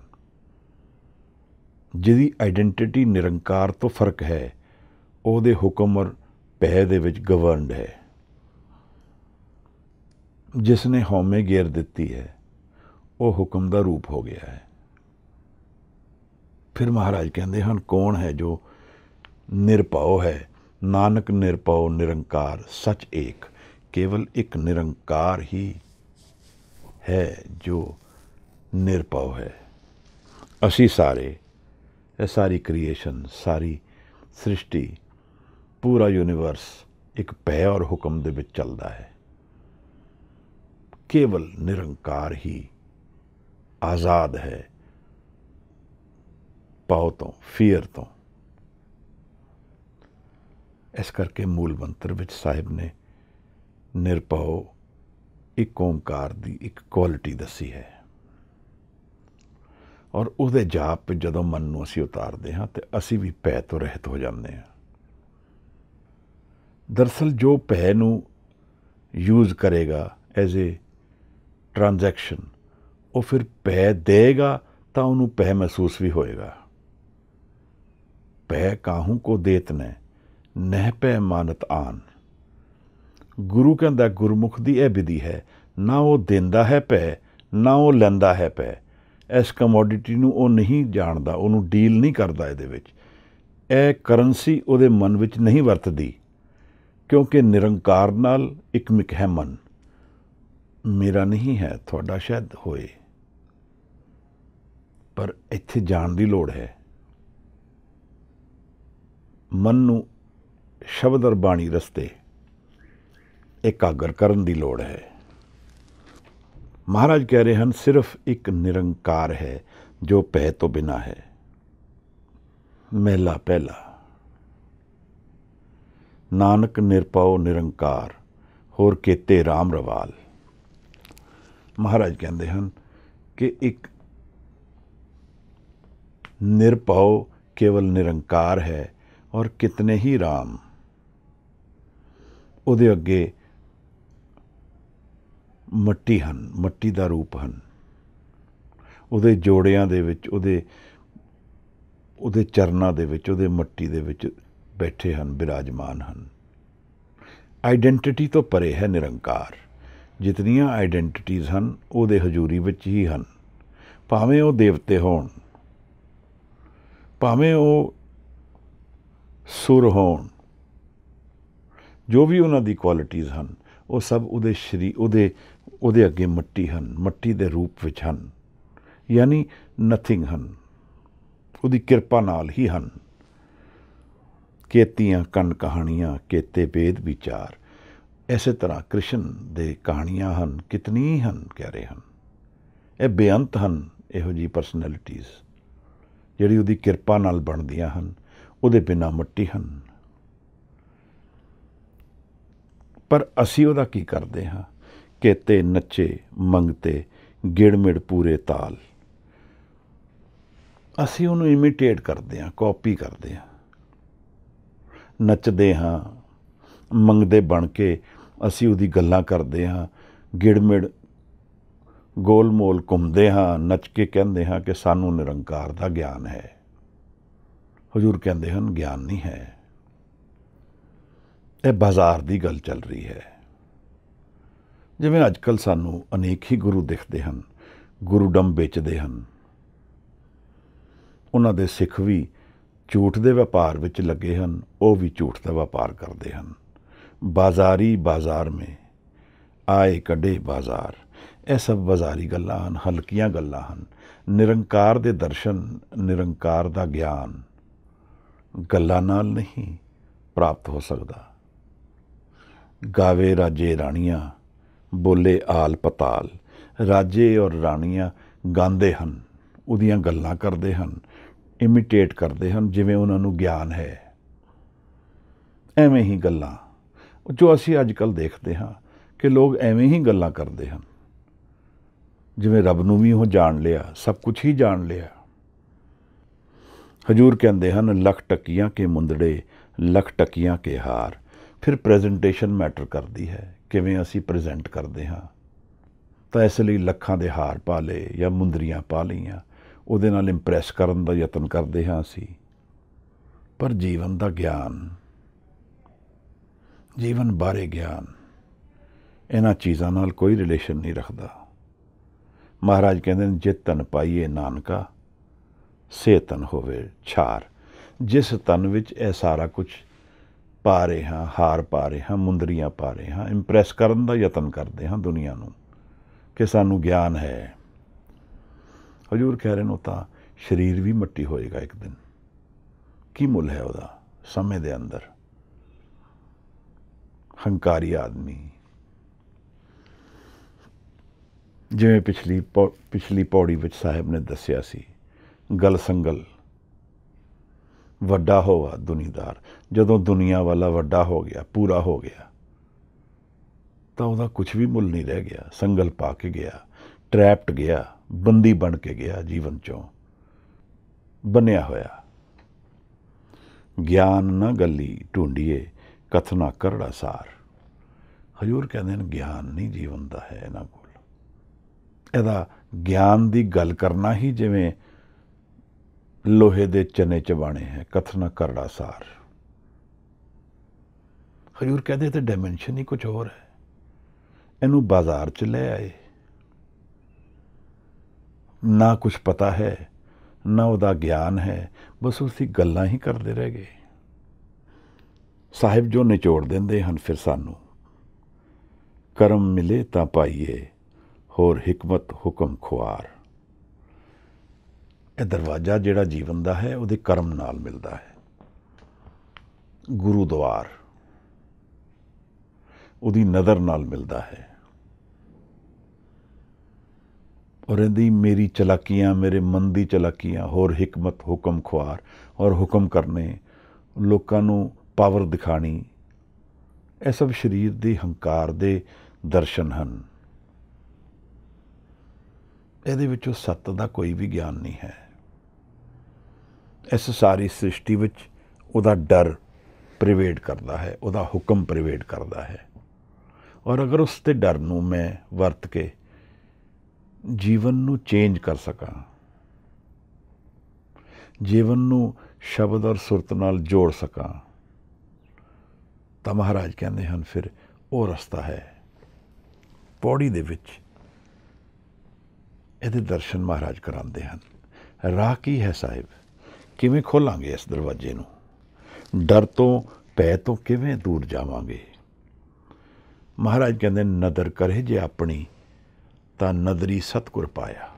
ਜਿਹਦੀ ਆਈਡੈਂਟੀਟੀ ਨਿਰੰਕਾਰ ਤੋਂ ਫਰਕ ਹੈ, ਉਹਦੇ ਹੁਕਮ ਔਰ ਭੈ ਦੇ ਵਿੱਚ ਗਵਰਨਡ ਹੈ। ਜਿਸ ਨੇ ਹਉਮੈ ਗੇਰ ਦਿੱਤੀ ਹੈ, ਉਹ ਹੁਕਮ ਦਾ ਰੂਪ ਹੋ ਗਿਆ ਹੈ। ਫਿਰ ਮਹਾਰਾਜ ਕਹਿੰਦੇ ਹਨ, ਕੌਣ ਹੈ ਜੋ ਨਿਰਭਉ ਹੈ? ਨਾਨਕ ਨਿਰਭਉ ਨਿਰੰਕਾਰ ਸੱਚ ਏਕ। ਕੇਵਲ ਇੱਕ ਨਿਰੰਕਾਰ ਹੀ ਹੈ ਜੋ ਨਿਰਭਉ ਹੈ। ਅਸੀਂ ਸਾਰੇ, ਇਹ ਸਾਰੀ ਕ੍ਰੀਏਸ਼ਨ, ਸਾਰੀ ਸ੍ਰਿਸ਼ਟੀ, ਪੂਰਾ ਯੂਨੀਵਰਸ ਇੱਕ ਭੈ ਔਰ ਹੁਕਮ ਦੇ ਵਿੱਚ ਚੱਲਦਾ ਹੈ। ਕੇਵਲ ਨਿਰੰਕਾਰ ਹੀ ਆਜ਼ਾਦ ਹੈ ਭਉ ਤੋਂ, ਫੀਅਰ ਤੋਂ। ਇਸ ਕਰਕੇ ਮੂਲ ਮੰਤਰ ਵਿੱਚ ਸਾਹਿਬ ਨੇ ਨਿਰਭਉ ਇੱਕ ਓਂਕਾਰ ਦੀ ਇੱਕ ਕੁਆਲਿਟੀ ਦੱਸੀ ਹੈ। ਔਰ ਉਹਦੇ ਜਾਪ ਜਦੋਂ ਮਨ ਨੂੰ ਅਸੀਂ ਉਤਾਰਦੇ ਹਾਂ ਤੇ ਅਸੀਂ ਵੀ ਭੈ ਤੋਂ ਰਹਿਤ ਹੋ ਜਾਂਦੇ ਹਾਂ। ਦਰਅਸਲ ਜੋ ਭੈ ਨੂੰ ਯੂਜ਼ ਕਰੇਗਾ ਐਜ਼ ਏ ਟ੍ਰਾਂਜੈਕਸ਼ਨ, ਉਹ ਫਿਰ ਭੈ ਦੇਗਾ ਤਾਂ ਉਹਨੂੰ ਭੈ ਮਹਿਸੂਸ ਵੀ ਹੋਏਗਾ। ਭੈ ਕਾਹੂ ਕੋ ਦੇਤ ਨੇ ਨਹਿ ਭੈ ਮਾਨਤ ਆਨ। ਗੁਰੂ ਕਹਿੰਦਾ ਗੁਰਮੁਖ ਦੀ ਇਹ ਵਿਧੀ ਹੈ, ਨਾ ਉਹ ਦਿੰਦਾ ਹੈ ਭੈ, ਨਾ ਉਹ ਲੈਂਦਾ ਹੈ ਭੈ। ਇਸ ਕਮੋਡਿਟੀ ਨੂੰ ਉਹ ਨਹੀਂ ਜਾਣਦਾ, ਉਹਨੂੰ ਡੀਲ ਨਹੀਂ ਕਰਦਾ ਇਹਦੇ ਵਿੱਚ। ਇਹ ਕਰੰਸੀ ਉਹਦੇ ਮਨ ਵਿੱਚ ਨਹੀਂ ਵਰਤਦੀ, ਕਿਉਂਕਿ ਨਿਰੰਕਾਰ ਨਾਲ ਇਕਮਿਕ ਹੈ ਮਨ। ਮੇਰਾ ਨਹੀਂ ਹੈ, ਤੁਹਾਡਾ ਸ਼ਾਇਦ ਹੋਏ, ਪਰ ਇੱਥੇ ਜਾਣ ਦੀ ਲੋੜ ਹੈ। ਮਨ ਨੂੰ ਸ਼ਬਦ ਔਰ ਬਾਣੀ ਰਸਤੇ ਇਕਾਗਰ ਕਰਨ ਦੀ ਲੋੜ ਹੈ। ਮਹਾਰਾਜ ਕਹਿ ਰਹੇ ਹਨ, ਸਿਰਫ ਇੱਕ ਨਿਰੰਕਾਰ ਹੈ ਜੋ ਭੈ ਤੋਂ ਬਿਨਾਂ ਹੈ। ਮਹਿਲਾ ਪਹਿਲਾ, ਨਾਨਕ ਨਿਰਭਉ ਨਿਰੰਕਾਰ ਹੋਰ ਕੀਤੇ ਰਾਮ ਰਵਾਲ। ਮਹਾਰਾਜ ਕਹਿੰਦੇ ਹਨ ਕਿ ਇੱਕ ਨਿਰਭਉ ਕੇਵਲ ਨਿਰੰਕਾਰ ਹੈ ਔਰ ਕਿਤਨੇ ਹੀ ਰਾਮ ਉਹਦੇ ਅੱਗੇ ਮੱਟੀ ਹਨ, ਮੱਟੀ ਦਾ ਰੂਪ ਹਨ। ਉਹਦੇ ਜੋੜਿਆਂ ਦੇ ਵਿੱਚ, ਉਹਦੇ ਚਰਨਾਂ ਦੇ ਵਿੱਚ, ਉਹਦੇ ਮੱਟੀ ਦੇ ਵਿੱਚ ਬੈਠੇ ਹਨ, ਬਿਰਾਜਮਾਨ ਹਨ। ਆਈਡੈਂਟੀਟੀ ਤੋਂ ਪਰੇ ਹੈ ਨਿਰੰਕਾਰ। ਜਿਤਨੀਆਂ ਆਈਡੈਂਟੀਟੀਜ਼ ਹਨ ਉਹਦੇ ਹਜ਼ੂਰੀ ਵਿੱਚ ਹੀ ਹਨ। ਭਾਵੇਂ ਉਹ ਦੇਵਤੇ ਹੋਣ, ਭਾਵੇਂ ਉਹ ਸੁਰ ਹੋਣ, ਜੋ ਵੀ ਉਹਨਾਂ ਦੀ ਕੁਆਲਿਟੀਜ਼ ਹਨ, ਉਹ ਸਭ ਉਹਦੇ ਅੱਗੇ ਮੱਟੀ ਹਨ, ਮੱਟੀ ਦੇ ਰੂਪ ਵਿੱਚ ਹਨ, ਯਾਨੀ ਨਥਿੰਗ ਹਨ। ਉਹਦੀ ਕਿਰਪਾ ਨਾਲ ਹੀ ਹਨ। ਕੇਤੀਆਂ ਕੰਨ ਕਹਾਣੀਆਂ ਕੇਤੇ ਵੇਦ ਵਿਚਾਰ। ਇਸੇ ਤਰ੍ਹਾਂ ਕ੍ਰਿਸ਼ਨ ਦੇ ਕਹਾਣੀਆਂ ਹਨ, ਕਿਤਨੀ ਹਨ, ਕਹਿ ਰਹੇ ਹਨ। ਇਹ ਬੇਅੰਤ ਹਨ ਇਹੋ ਜਿਹੀ ਪਰਸਨੈਲਿਟੀਜ਼ ਜਿਹੜੀ ਉਹਦੀ ਕਿਰਪਾ ਨਾਲ ਬਣਦੀਆਂ ਹਨ, ਉਹਦੇ ਬਿਨਾਂ ਮੱਟੀ ਹਨ। ਪਰ ਅਸੀਂ ਉਹਦਾ ਕੀ ਕਰਦੇ ਹਾਂ? ਕੇਤੇ ਨੱਚੇ ਮੰਗਤੇ ਗਿੜਮਿੜ ਪੂਰੇ ਤਾਲ। ਅਸੀਂ ਉਹਨੂੰ ਇਮੀਟੇਟ ਕਰਦੇ ਹਾਂ, ਕਾਪੀ ਕਰਦੇ ਹਾਂ, ਨੱਚਦੇ ਹਾਂ, ਮੰਗਦੇ ਬਣ ਕੇ ਅਸੀਂ ਉਹਦੀ ਗੱਲਾਂ ਕਰਦੇ ਹਾਂ, ਗਿੜਮਿੜ ਗੋਲ ਮੋਲ ਘੁੰਮਦੇ ਹਾਂ, ਨੱਚ ਕੇ ਕਹਿੰਦੇ ਹਾਂ ਕਿ ਸਾਨੂੰ ਨਿਰੰਕਾਰ ਦਾ ਗਿਆਨ ਹੈ। ਹਜ਼ੂਰ ਕਹਿੰਦੇ ਹਨ ਗਿਆਨ ਨਹੀਂ ਹੈ। ਇਹ ਬਾਜ਼ਾਰ ਦੀ ਗੱਲ ਚੱਲ ਰਹੀ ਹੈ। ਜਿਵੇਂ ਅੱਜ ਕੱਲ੍ਹ ਸਾਨੂੰ ਅਨੇਕ ਹੀ ਗੁਰੂ ਦਿਖਦੇ ਹਨ, ਗੁਰੂਡਮ ਵੇਚਦੇ ਹਨ। ਉਹਨਾਂ ਦੇ ਸਿੱਖ ਵੀ ਝੂਠ ਦੇ ਵਪਾਰ ਵਿੱਚ ਲੱਗੇ ਹਨ, ਉਹ ਵੀ ਝੂਠ ਦਾ ਵਪਾਰ ਕਰਦੇ ਹਨ। ਬਾਜ਼ਾਰੀ ਬਾਜ਼ਾਰ ਮੇਂ ਆਏ ਕੱਢੇ ਬਾਜ਼ਾਰ। ਇਹ ਸਭ ਬਾਜ਼ਾਰੀ ਗੱਲਾਂ ਹਨ, ਹਲਕੀਆਂ ਗੱਲਾਂ ਹਨ। ਨਿਰੰਕਾਰ ਦੇ ਦਰਸ਼ਨ, ਨਿਰੰਕਾਰ ਦਾ ਗਿਆਨ ਗੱਲਾਂ ਨਾਲ ਨਹੀਂ ਪ੍ਰਾਪਤ ਹੋ ਸਕਦਾ। ਗਾਵੇ ਰਾਜੇ ਰਾਣੀਆਂ ਬੋਲੇ ਆਲ ਪਤਾਲ। ਰਾਜੇ ਔਰ ਰਾਣੀਆਂ ਗਾਉਂਦੇ ਹਨ, ਉਹਦੀਆਂ ਗੱਲਾਂ ਕਰਦੇ ਹਨ, ਇਮੀਟੇਟ ਕਰਦੇ ਹਨ ਜਿਵੇਂ ਉਹਨਾਂ ਨੂੰ ਗਿਆਨ ਹੈ। ਐਵੇਂ ਹੀ ਗੱਲਾਂ ਜੋ ਅਸੀਂ ਅੱਜ ਕੱਲ੍ਹ ਦੇਖਦੇ ਹਾਂ ਕਿ ਲੋਕ ਐਵੇਂ ਹੀ ਗੱਲਾਂ ਕਰਦੇ ਹਨ ਜਿਵੇਂ ਰੱਬ ਨੂੰ ਵੀ ਉਹ ਜਾਣ ਲਿਆ, ਸਭ ਕੁਛ ਹੀ ਜਾਣ ਲਿਆ। ਹਜ਼ੂਰ ਕਹਿੰਦੇ ਹਨ, ਲੱਖ ਟੱਕੀਆਂ ਕੇ ਮੁੰਦੜੇ ਲੱਖ ਟੱਕੀਆਂ ਕੇ ਹਾਰ। ਫਿਰ ਪ੍ਰੈਜੈਂਟੇਸ਼ਨ ਮੈਟਰ ਕਰਦੀ ਹੈ, ਕਿਵੇਂ ਅਸੀਂ ਪ੍ਰੈਜ਼ੈਂਟ ਕਰਦੇ ਹਾਂ। ਤਾਂ ਇਸ ਲਈ ਲੱਖਾਂ ਦੇ ਹਾਰ ਪਾ ਲਏ ਜਾਂ ਮੁੰਦਰੀਆਂ ਪਾ ਲਈਆਂ, ਉਹਦੇ ਨਾਲ ਇੰਪ੍ਰੈਸ ਕਰਨ ਦਾ ਯਤਨ ਕਰਦੇ ਹਾਂ ਅਸੀਂ। ਪਰ ਜੀਵਨ ਦਾ ਗਿਆਨ, ਜੀਵਨ ਬਾਰੇ ਗਿਆਨ ਇਹਨਾਂ ਚੀਜ਼ਾਂ ਨਾਲ ਕੋਈ ਰਿਲੇਸ਼ਨ ਨਹੀਂ ਰੱਖਦਾ। ਮਹਾਰਾਜ ਕਹਿੰਦੇ ਨੇ, ਜੇ ਧਨ ਪਾਈਏ ਨਾਨਕਾ ਸੇ ਧਨ ਹੋਵੇ ਛਾਰ। ਜਿਸ ਧਨ ਵਿੱਚ ਇਹ ਸਾਰਾ ਕੁਝ ਪਾ ਰਹੇ ਹਾਂ, ਹਾਰ ਪਾ ਰਹੇ ਹਾਂ, ਮੁੰਦਰੀਆਂ ਪਾ ਰਹੇ ਹਾਂ, ਇੰਪ੍ਰੈਸ ਕਰਨ ਦਾ ਯਤਨ ਕਰਦੇ ਹਾਂ ਦੁਨੀਆ ਨੂੰ ਕਿ ਸਾਨੂੰ ਗਿਆਨ ਹੈ। ਹਜ਼ੂਰ ਕਹਿ ਰਹੇ ਨੇ, ਉਹ ਤਾਂ ਸਰੀਰ ਵੀ ਮਿੱਟੀ ਹੋਏਗਾ ਇੱਕ ਦਿਨ। ਕੀ ਮੁੱਲ ਹੈ ਉਹਦਾ ਸਮੇਂ ਦੇ ਅੰਦਰ? ਹੰਕਾਰੀ ਆਦਮੀ, ਜਿਵੇਂ ਪਿਛਲੀ ਪੌੜੀ ਵਿੱਚ ਸਾਹਿਬ ਨੇ ਦੱਸਿਆ ਸੀ, ਗਲ ਸੰਗਲ ਵੱਡਾ ਹੋਵਾ ਦੁਨੀਦਾਰ। ਜਦੋਂ ਦੁਨੀਆ ਵਾਲਾ ਵੱਡਾ ਹੋ ਗਿਆ, ਪੂਰਾ ਹੋ ਗਿਆ, ਤਾਂ ਉਹਦਾ ਕੁਝ ਵੀ ਮੁੱਲ ਨਹੀਂ ਰਹਿ ਗਿਆ। ਸੰਗਲ ਪਾ ਕੇ ਗਿਆ, ਟਰੈਪਡ ਗਿਆ, ਬੰਦੀ ਬਣ ਕੇ ਗਿਆ, ਜੀਵਨ ਚੋਂ ਬੰਨਿਆ ਹੋਇਆ। ਗਿਆਨ ਨਾ ਗੱਲੀ ਢੂੰਡੀਏ ਕਥਨਾ ਕਰੜਾ ਸਾਰ। ਹਜ਼ੂਰ ਕਹਿੰਦੇ ਨੇ, ਗਿਆਨ ਨਹੀਂ ਜੀਵਨ ਦਾ ਹੈ ਇਹਨਾਂ ਕੋਲ। ਇਹਦਾ ਗਿਆਨ ਦੀ ਗੱਲ ਕਰਨਾ ਹੀ ਜਿਵੇਂ ਲੋਹੇ ਦੇ ਚਨੇ ਚਬਾਣੇ ਹੈ, ਕਥਨਾ ਕਰੜਾ ਸਾਰ। ਹਜ਼ੂਰ ਕਹਿੰਦੇ ਤੇ ਡਾਇਮੈਂਸ਼ਨ ਹੀ ਕੁਝ ਹੋਰ ਹੈ। ਇਹਨੂੰ ਬਾਜ਼ਾਰ 'ਚ ਲੈ ਆਏ, ਨਾ ਕੁਛ ਪਤਾ ਹੈ, ਨਾ ਉਹਦਾ ਗਿਆਨ ਹੈ, ਬਸ ਉਸਦੀ ਗੱਲਾਂ ਹੀ ਕਰਦੇ ਰਹਿ ਗਏ। ਸਾਹਿਬ ਜੋ ਨਿਚੋੜ ਦਿੰਦੇ ਹਨ ਫਿਰ ਸਾਨੂੰ, ਕਰਮ ਮਿਲੇ ਤਾਂ ਪਾਈਏ ਹੋਰ ਹਿਕਮਤ ਹੁਕਮ ਖੁਆਰ। ਇਹ ਦਰਵਾਜ਼ਾ ਜਿਹੜਾ ਜੀਵਨ ਦਾ ਹੈ, ਉਹਦੇ ਕਰਮ ਨਾਲ ਮਿਲਦਾ ਹੈ। ਗੁਰੂ ਦੁਆਰ ਉਹਦੀ ਨਜ਼ਰ ਨਾਲ ਮਿਲਦਾ ਹੈ। ਔਰ ਇਹਦੀ ਮੇਰੀ ਚਲਾਕੀਆਂ, ਮੇਰੇ ਮਨ ਦੀ ਚਲਾਕੀਆਂ, ਹੋਰ ਹਿਕਮਤ ਹੁਕਮ ਖੁਆਰ, ਔਰ ਹੁਕਮ ਕਰਨੇ, ਲੋਕਾਂ ਨੂੰ ਪਾਵਰ ਦਿਖਾਣੀ, ਇਹ ਸਭ ਸਰੀਰ ਦੇ ਹੰਕਾਰ ਦੇ ਦਰਸ਼ਨ ਹਨ। ਇਹਦੇ ਵਿੱਚੋਂ ਸੱਤ ਦਾ ਕੋਈ ਵੀ ਗਿਆਨ ਨਹੀਂ ਹੈ। ਇਸ ਸਾਰੀ ਸ੍ਰਿਸ਼ਟੀ ਵਿੱਚ ਉਹਦਾ ਡਰ ਪ੍ਰੀਵੇਡ ਕਰਦਾ ਹੈ, ਉਹਦਾ ਹੁਕਮ ਪ੍ਰੀਵੇਡ ਕਰਦਾ ਹੈ। ਔਰ ਅਗਰ ਉਸ ਤੇ ਡਰ ਨੂੰ ਮੈਂ ਵਰਤ ਕੇ ਜੀਵਨ ਨੂੰ ਚੇਂਜ ਕਰ ਸਕਾਂ, ਜੀਵਨ ਨੂੰ ਸ਼ਬਦ ਔਰ ਸੁਰਤ ਨਾਲ ਜੋੜ ਸਕਾਂ, ਤਾਂ ਮਹਾਰਾਜ ਕਹਿੰਦੇ ਹਨ ਫਿਰ ਉਹ ਰਸਤਾ ਹੈ। ਪੌੜੀ ਦੇ ਵਿੱਚ ਇਹਦੇ ਦਰਸ਼ਨ ਮਹਾਰਾਜ ਕਰਾਉਂਦੇ ਹਨ। ਰਾਹ ਕੀ ਹੈ ਸਾਹਿਬ? ਕਿਵੇਂ ਖੋਲਾਂਗੇ ਇਸ ਦਰਵਾਜ਼ੇ ਨੂੰ? ਡਰ ਤੋਂ, ਭੈ ਤੋਂ ਕਿਵੇਂ ਦੂਰ ਜਾਵਾਂਗੇ? ਮਹਾਰਾਜ ਕਹਿੰਦੇ, ਨਦਰ ਕਰੇ ਜੇ ਆਪਣੀ ਤਾਂ ਨਦਰੀ ਸਤਿਗੁਰ ਪਾਇਆ।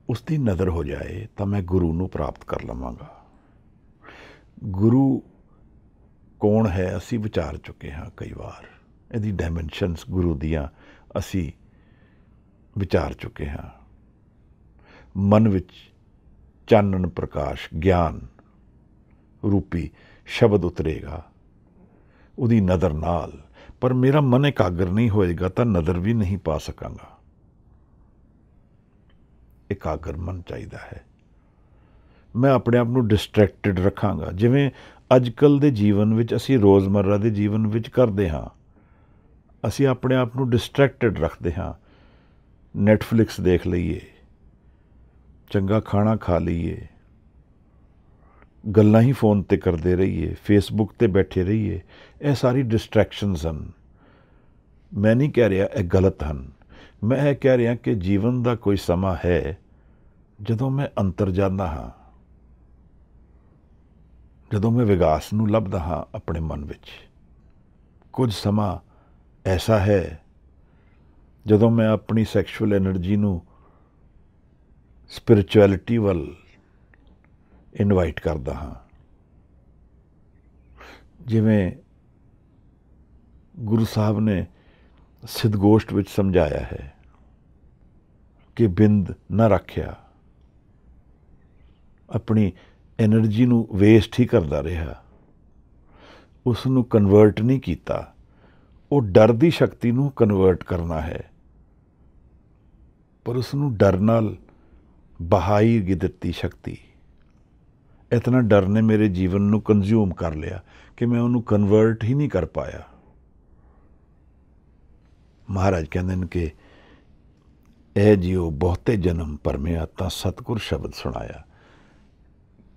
ਉਸ ਦੀ ਨਜ਼ਰ ਹੋ ਜਾਏ ਤਾਂ ਮੈਂ ਗੁਰੂ ਨੂੰ ਪ੍ਰਾਪਤ ਕਰ ਲਵਾਂਗਾ। ਗੁਰੂ ਕੌਣ ਹੈ ਅਸੀਂ ਵਿਚਾਰ ਚੁੱਕੇ ਹਾਂ ਕਈ ਵਾਰ। ਇਹਦੀ ਡਾਇਮੈਂਸ਼ਨਸ ਗੁਰੂ ਦੀਆਂ ਅਸੀਂ ਵਿਚਾਰ ਚੁੱਕੇ ਹਾਂ। ਮਨ ਵਿੱਚ ਚਾਨਣ ਪ੍ਰਕਾਸ਼ ਗਿਆਨ ਰੂਪੀ ਸ਼ਬਦ ਉਤਰੇਗਾ ਉਹਦੀ ਨਜ਼ਰ ਨਾਲ, ਪਰ ਮੇਰਾ ਮਨ ਇਕਾਗਰ ਨਹੀਂ ਹੋਏਗਾ ਤਾਂ ਨਜ਼ਰ ਵੀ ਨਹੀਂ ਪਾ ਸਕਾਂਗਾ। ਇਕਾਗਰ ਮਨ ਚਾਹੀਦਾ ਹੈ। ਮੈਂ ਆਪਣੇ ਆਪ ਨੂੰ ਡਿਸਟਰੈਕਟਿਡ ਰੱਖਾਂਗਾ, ਜਿਵੇਂ ਅੱਜ ਕੱਲ੍ਹ ਦੇ ਜੀਵਨ ਵਿੱਚ ਅਸੀਂ ਰੋਜ਼ਮर्रा ਦੇ ਜੀਵਨ ਵਿੱਚ ਕਰਦੇ ਹਾਂ। ਅਸੀਂ ਆਪਣੇ ਆਪ ਨੂੰ ਡਿਸਟਰੈਕਟਿਡ ਰੱਖਦੇ ਹਾਂ। ਨੈਟਫਲਿਕਸ ਦੇਖ ਲਈਏ, ਚੰਗਾ ਖਾਣਾ ਖਾ ਲਈਏ, ਗੱਲਾਂ ਹੀ ਫੋਨ 'ਤੇ ਕਰਦੇ ਰਹੀਏ, ਫੇਸਬੁੱਕ 'ਤੇ ਬੈਠੇ ਰਹੀਏ। ਇਹ ਸਾਰੀ ਡਿਸਟਰੈਕਸ਼ਨਸ ਹਨ। ਮੈਂ ਨਹੀਂ ਕਹਿ ਰਿਹਾ ਇਹ ਗਲਤ ਹਨ। ਮੈਂ ਇਹ ਕਹਿ ਰਿਹਾ ਕਿ ਜੀਵਨ ਦਾ ਕੋਈ ਸਮਾਂ ਹੈ ਜਦੋਂ ਮੈਂ ਅੰਤਰ ਜਾਂਦਾ ਹਾਂ, ਜਦੋਂ ਮੈਂ ਵਿਕਾਸ ਨੂੰ ਲੱਭਦਾ ਹਾਂ ਆਪਣੇ ਮਨ ਵਿੱਚ। ਕੁਝ ਸਮਾਂ ਐਸਾ ਹੈ ਜਦੋਂ ਮੈਂ ਆਪਣੀ ਸੈਕਸ਼ੂਅਲ ਐਨਰਜੀ ਨੂੰ ਸਪਿਰਿਚੁਅਲਿਟੀ ਵੱਲ ਇਨਵਾਈਟ ਕਰਦਾ ਹਾਂ। ਜਿਵੇਂ ਗੁਰੂ ਸਾਹਿਬ ਨੇ ਸਿੱਧਗੋਸ਼ਟ ਵਿੱਚ ਸਮਝਾਇਆ ਹੈ ਕਿ ਬਿੰਦ ਨਾ ਰੱਖਿਆ, ਆਪਣੀ ਐਨਰਜੀ ਨੂੰ ਵੇਸਟ ਹੀ ਕਰਦਾ ਰਿਹਾ, ਉਸ ਨੂੰ ਕਨਵਰਟ ਨਹੀਂ ਕੀਤਾ। ਉਹ ਡਰ ਦੀ ਸ਼ਕਤੀ ਨੂੰ ਕਨਵਰਟ ਕਰਨਾ ਹੈ, ਪਰ ਉਸ ਨੂੰ ਡਰ ਨਾਲ ਬਹਾਈ ਦਿੱਤੀ ਸ਼ਕਤੀ। इतना डर ने मेरे जीवन ਨੂੰ ਕੰਜ਼ਿਊਮ ਕਰ ਲਿਆ ਕਿ ਮੈਂ ਉਹਨੂੰ ਕਨਵਰਟ ਹੀ ਨਹੀਂ ਕਰ ਪਾਇਆ। ਮਹਾਰਾਜ ਕਹਿੰਦੇ ਨੇ ਕਿ ਇਹ ਜਿਉ ਬਹੁਤੇ ਜਨਮ ਭਰਮਿਆ ਤਾਂ ਸਤਿਗੁਰ ਸ਼ਬਦ ਸੁਣਾਇਆ।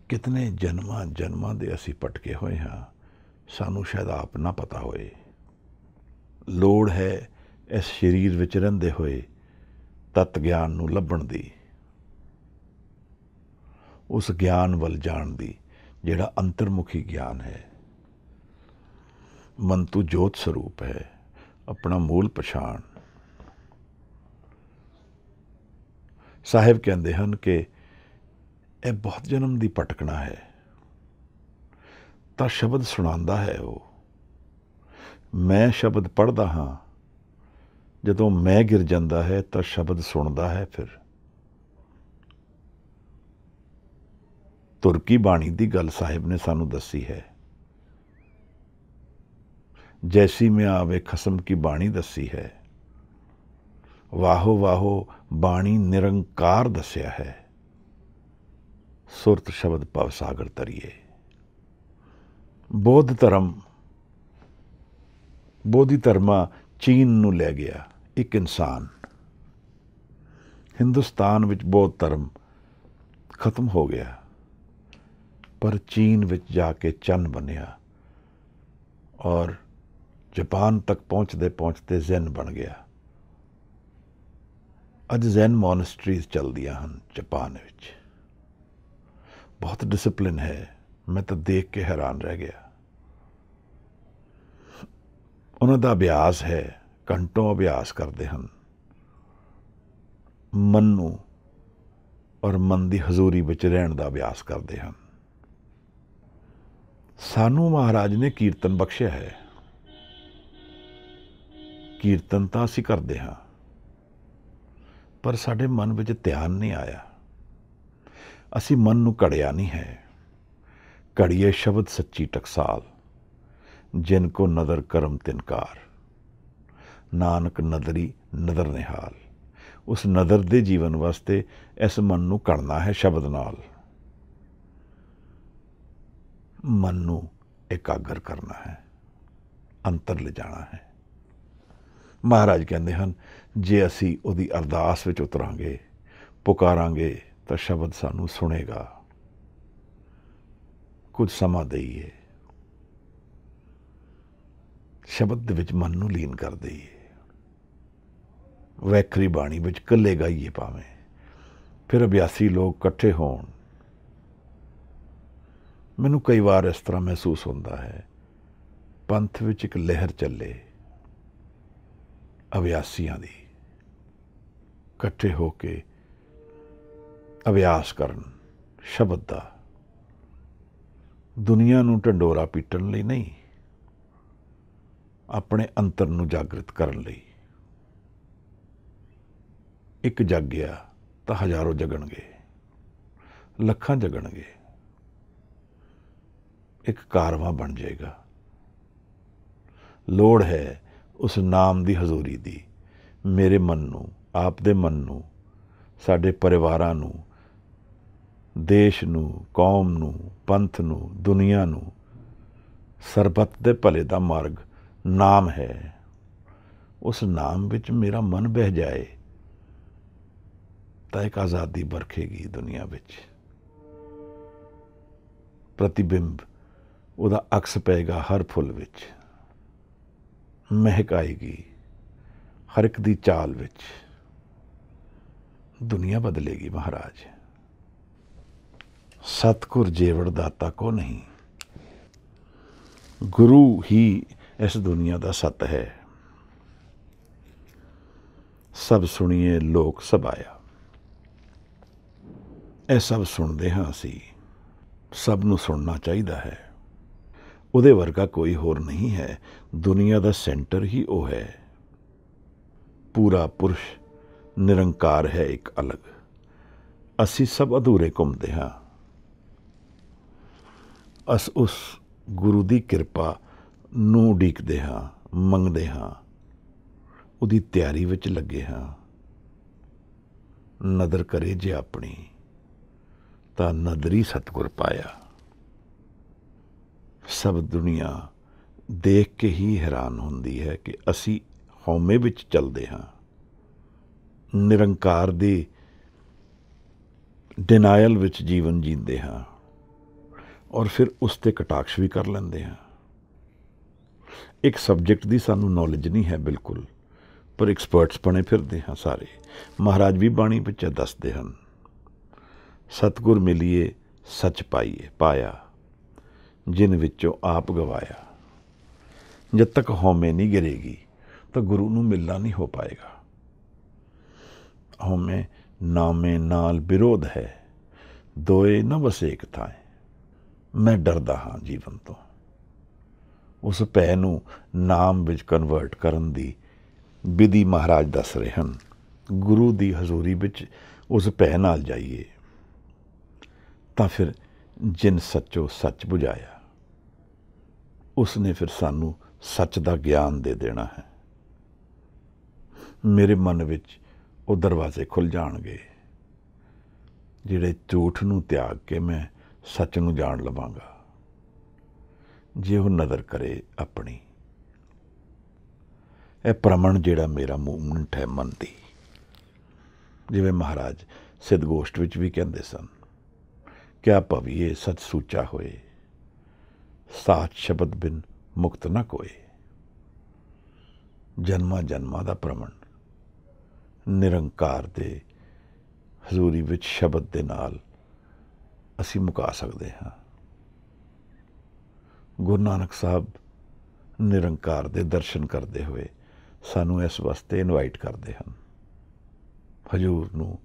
ਕਿਤਨੇ ਜਨਮਾਂ ਜਨਮਾਂ ਦੇ ਅਸੀਂ ਭਟਕੇ ਹੋਏ ਹਾਂ, ਸਾਨੂੰ ਸ਼ਾਇਦ ਆਪ ਨਾ ਪਤਾ ਹੋਏ। ਲੋੜ ਹੈ ਇਸ ਸਰੀਰ ਵਿੱਚ ਰਹਿੰਦੇ ਹੋਏ ਤਤ ਗਿਆਨ ਨੂੰ ਲੱਭਣ ਦੀ, ਉਸ ਗਿਆਨ ਵੱਲ ਜਾਣ ਦੀ ਜਿਹੜਾ ਅੰਤਰਮੁਖੀ ਗਿਆਨ ਹੈ। ਮਨ ਤੂੰ ਜੋਤ ਸਰੂਪ ਹੈ, ਆਪਣਾ ਮੂਲ ਪਛਾਣ। ਸਾਹਿਬ ਕਹਿੰਦੇ ਹਨ ਕਿ ਇਹ ਬਹੁਤ ਜਨਮ ਦੀ ਭਟਕਣਾ ਹੈ, ਤਾਂ ਸ਼ਬਦ ਸੁਣਾਉਂਦਾ ਹੈ ਉਹ। ਮੈਂ ਸ਼ਬਦ ਪੜ੍ਹਦਾ ਹਾਂ, ਜਦੋਂ ਮੈਂ ਗਿਰ ਜਾਂਦਾ ਹੈ ਤਾਂ ਸ਼ਬਦ ਸੁਣਦਾ ਹੈ। ਫਿਰ ਤੁਰਕੀ ਬਾਣੀ ਦੀ ਗੱਲ ਸਾਹਿਬ ਨੇ ਸਾਨੂੰ ਦੱਸੀ ਹੈ। ਜੈਸੀ ਮੈਂ ਆਵੇ ਖਸਮ ਕੀ ਬਾਣੀ ਦੱਸੀ ਹੈ। ਵਾਹੋ ਵਾਹੋ ਬਾਣੀ ਨਿਰੰਕਾਰ ਦੱਸਿਆ ਹੈ। ਸੁਰਤ ਸ਼ਬਦ ਭਵ ਸਾਗਰ ਤਰੀਏ। ਬੌਧ ਧਰਮ, ਬੋਧੀ ਧਰਮਾ ਚੀਨ ਨੂੰ ਲੈ ਗਿਆ ਇੱਕ ਇਨਸਾਨ। ਹਿੰਦੁਸਤਾਨ ਵਿੱਚ ਬੌਧ ਧਰਮ ਖਤਮ ਹੋ ਗਿਆ, ਪਰ ਚੀਨ ਵਿੱਚ ਜਾ ਕੇ ਚੰਨ ਬਣਿਆ ਔਰ ਜਾਪਾਨ ਤੱਕ ਪਹੁੰਚਦੇ ਪਹੁੰਚਦੇ ਜ਼ੈਨ ਬਣ ਗਿਆ। ਅੱਜ ਜ਼ੈਨ ਮੋਨੈਸਟਰੀਜ਼ ਚੱਲਦੀਆਂ ਹਨ ਜਾਪਾਨ ਵਿੱਚ। ਬਹੁਤ ਡਿਸਪਲਿਨ ਹੈ, ਮੈਂ ਤਾਂ ਦੇਖ ਕੇ ਹੈਰਾਨ ਰਹਿ ਗਿਆ। ਉਹਨਾਂ ਦਾ ਅਭਿਆਸ ਹੈ, ਘੰਟੋਂ ਅਭਿਆਸ ਕਰਦੇ ਹਨ ਮਨ ਨੂੰ, ਔਰ ਮਨ ਦੀ ਹਜ਼ੂਰੀ ਵਿੱਚ ਰਹਿਣ ਦਾ ਅਭਿਆਸ ਕਰਦੇ ਹਨ। ਸਾਨੂੰ ਮਹਾਰਾਜ ਨੇ ਕੀਰਤਨ ਬਖਸ਼ਿਆ ਹੈ। ਕੀਰਤਨ ਤਾਂ ਅਸੀਂ ਕਰਦੇ ਹਾਂ, ਪਰ ਸਾਡੇ ਮਨ ਵਿੱਚ ਧਿਆਨ ਨਹੀਂ ਆਇਆ। ਅਸੀਂ ਮਨ ਨੂੰ ਘੜਿਆ ਨਹੀਂ ਹੈ। ਘੜੀਏ ਸ਼ਬਦ ਸੱਚੀ ਟਕਸਾਲ, ਜਿਨ ਕੋ ਨਦਰ ਕਰਮ ਤਿਨਕਾਰ। ਨਾਨਕ ਨਦਰੀ ਨਦਰ ਨਿਹਾਲ। ਉਸ ਨਦਰ ਦੇ ਜੀਵਨ ਵਾਸਤੇ ਇਸ ਮਨ ਨੂੰ ਘੜਨਾ ਹੈ ਸ਼ਬਦ ਨਾਲ। ਮਨ ਨੂੰ ਇਕਾਗਰ ਕਰਨਾ ਹੈ, ਅੰਤਰ ਲਿਜਾਣਾ ਹੈ। ਮਹਾਰਾਜ ਕਹਿੰਦੇ ਹਨ, ਜੇ ਅਸੀਂ ਉਹਦੀ ਅਰਦਾਸ ਵਿੱਚ ਉਤਰਾਂਗੇ, ਪੁਕਾਰਾਂਗੇ, ਤਾਂ ਸ਼ਬਦ ਸਾਨੂੰ ਸੁਣੇਗਾ। ਕੁਝ ਸਮਾਂ ਦੇਈਏ, ਸ਼ਬਦ ਦੇ ਵਿੱਚ ਮਨ ਨੂੰ ਲੀਨ ਕਰ ਦੇਈਏ। ਵੈਖਰੀ ਬਾਣੀ ਵਿੱਚ ਇਕੱਲੇ ਗਾਈਏ ਭਾਵੇਂ, ਫਿਰ ਅਭਿਆਸੀ ਲੋਕ ਇਕੱਠੇ ਹੋਣ। ਮੈਨੂੰ ਕਈ ਵਾਰ ਇਸ ਤਰ੍ਹਾਂ ਮਹਿਸੂਸ ਹੁੰਦਾ ਹੈ, ਪੰਥ ਵਿੱਚ ਇੱਕ ਲਹਿਰ ਚੱਲੇ ਅਭਿਆਸੀਆਂ ਦੀ, ਇਕੱਠੇ ਹੋ ਕੇ ਅਭਿਆਸ ਕਰਨ ਸ਼ਬਦ ਦਾ। ਦੁਨੀਆ ਨੂੰ ਢੰਡੋਰਾ ਪੀਟਣ ਲਈ ਨਹੀਂ, ਆਪਣੇ ਅੰਤਰ ਨੂੰ ਜਾਗਰਿਤ ਕਰਨ ਲਈ। ਇੱਕ ਜਗ ਗਿਆ ਤਾਂ ਹਜ਼ਾਰੋਂ ਜਗਣਗੇ, ਲੱਖਾਂ ਜਗਣਗੇ। ਇੱਕ ਕਾਰਵਾਂ ਬਣ ਜਾਏਗਾ। ਲੋੜ ਹੈ ਉਸ ਨਾਮ ਦੀ ਹਜ਼ੂਰੀ ਦੀ। ਮੇਰੇ ਮਨ ਨੂੰ, ਆਪ ਦੇ ਮਨ ਨੂੰ, ਸਾਡੇ ਪਰਿਵਾਰਾਂ ਨੂੰ, ਦੇਸ਼ ਨੂੰ, ਕੌਮ ਨੂੰ, ਪੰਥ ਨੂੰ, ਦੁਨੀਆ ਨੂੰ, ਸਰਬੱਤ ਦੇ ਭਲੇ ਦਾ ਮਾਰਗ ਨਾਮ ਹੈ। ਉਸ ਨਾਮ ਵਿੱਚ ਮੇਰਾ ਮਨ ਬਹਿ ਜਾਏ ਤਾਂ ਇੱਕ ਆਜ਼ਾਦੀ ਬਰਖੇਗੀ ਦੁਨੀਆ ਵਿੱਚ। ਪ੍ਰਤੀਬਿੰਬ ਉਹਦਾ ਅਕਸ ਪਏਗਾ ਹਰ ਫੁੱਲ ਵਿੱਚ, ਮਹਿਕ ਆਏਗੀ ਹਰ ਇੱਕ ਦੀ ਚਾਲ ਵਿੱਚ। ਦੁਨੀਆ ਬਦਲੇਗੀ ਮਹਾਰਾਜ। ਸਤਿਗੁਰ ਜੇਵੜ ਦਾਤਾ ਕੋ ਨਹੀਂ। ਗੁਰੂ ਹੀ ਇਸ ਦੁਨੀਆ ਦਾ ਸਤ ਹੈ। ਸਭ ਸੁਣੀਏ ਲੋਕ ਸਭਾਇਆ। ਇਹ ਸਭ ਸੁਣਦੇ ਹਾਂ ਅਸੀਂ, ਸਭ ਨੂੰ ਸੁਣਨਾ ਚਾਹੀਦਾ ਹੈ। ਉਹਦੇ ਵਰਗਾ ਕੋਈ ਹੋਰ ਨਹੀਂ ਹੈ। ਦੁਨੀਆ ਦਾ ਸੈਂਟਰ ਹੀ ਉਹ ਹੈ। ਪੂਰਾ ਪੁਰਸ਼ ਨਿਰੰਕਾਰ ਹੈ ਇੱਕ ਅਲੱਗ। ਅਸੀਂ ਸਭ ਅਧੂਰੇ ਘੁੰਮਦੇ ਹਾਂ। ਉਸ ਗੁਰੂ ਦੀ ਕਿਰਪਾ ਨੂੰ ਉਡੀਕਦੇ ਹਾਂ, ਮੰਗਦੇ ਹਾਂ, ਉਹਦੀ ਤਿਆਰੀ ਵਿੱਚ ਲੱਗੇ ਹਾਂ। ਨਦਰ ਕਰੇ ਜੇ ਆਪਣੀ ਤਾਂ ਨਦਰੀ ਸਤਿਗੁਰ ਪਾਇਆ। सब दुनिया देख के ही हैरान होंदी है कि असी हौमे विच चलदे हां, निरंकार दी डिनायल विच जीवन जींदे हां और फिर उस ते कटाक्ष भी कर लेंदे हां। एक सबजैक्ट की सानू नॉलेज नहीं है बिल्कुल, पर एक्सपर्ट्स बने फिरदे हाँ सारे। महाराज भी बाणी विच दसदे हन, सतगुर मिलिए सच पाइए पाया, जिन विचों आप गवाया। जब तक हौमे नहीं गिरेगी तो गुरु नूं मिलना नहीं हो पाएगा। हौमे नामे नाल विरोध है, दोए न वसेक थाए। मैं डरदा हाँ जीवन तो, उस भै नूं नाम विच कन्वर्ट करन दी विधि महाराज दस रहे हैं। गुरु दी हजूरी विच उस भै नाल जाइए तां फिर जिन सच्चो सच बुझाया, उसने फिर सानू सच दा ज्ञान दे देना है। मेरे मन विच वो दरवाजे खुल जाणगे जिहड़े झूठ नूं त्याग के मैं सच नूं जाण लवांगा। जे वो नज़र करे अपनी, यह भ्रमण जिहड़ा मेरा मूवमेंट है मन दी, जिवें महाराज सिद्धगोष्ठ विच भी कहंदे सन, क्या भविए सच सूचा होए, साच शब्द बिन मुक्त न कोए। जन्मा जन्मां दा भ्रमण निरंकार दे हजूरी विच शब्द दे नाल असी मुका सकते हाँ। गुरु नानक साहब निरंकार दे दर्शन करते हुए सानू इस वास्ते इनवाइट करते हैं। हजूर नूं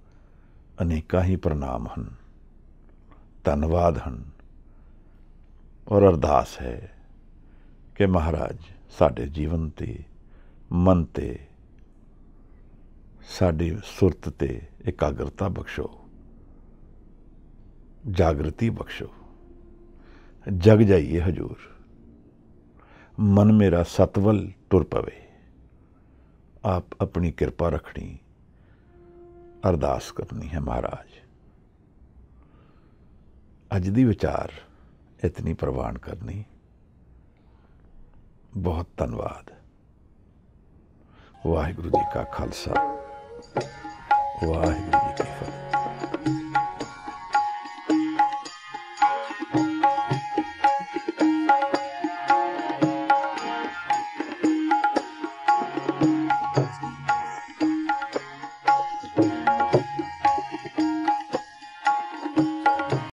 अनेकां ही प्रणाम हैं, धन्नवाद हैं और अरदास है कि महाराज साडे जीवन ते मन ते साडी सुरत ते एकाग्रता बख्शो, जागृति बख्शो। जग जाइए हजूर, मन मेरा सतवल टुर पवे। आप अपनी कृपा रखनी, अरदास करनी है महाराज। अज दी विचार इतनी प्रवान करनी। बहुत धन्यवाद। वाहिगुरु जी का खालसा, वाहिगुरु।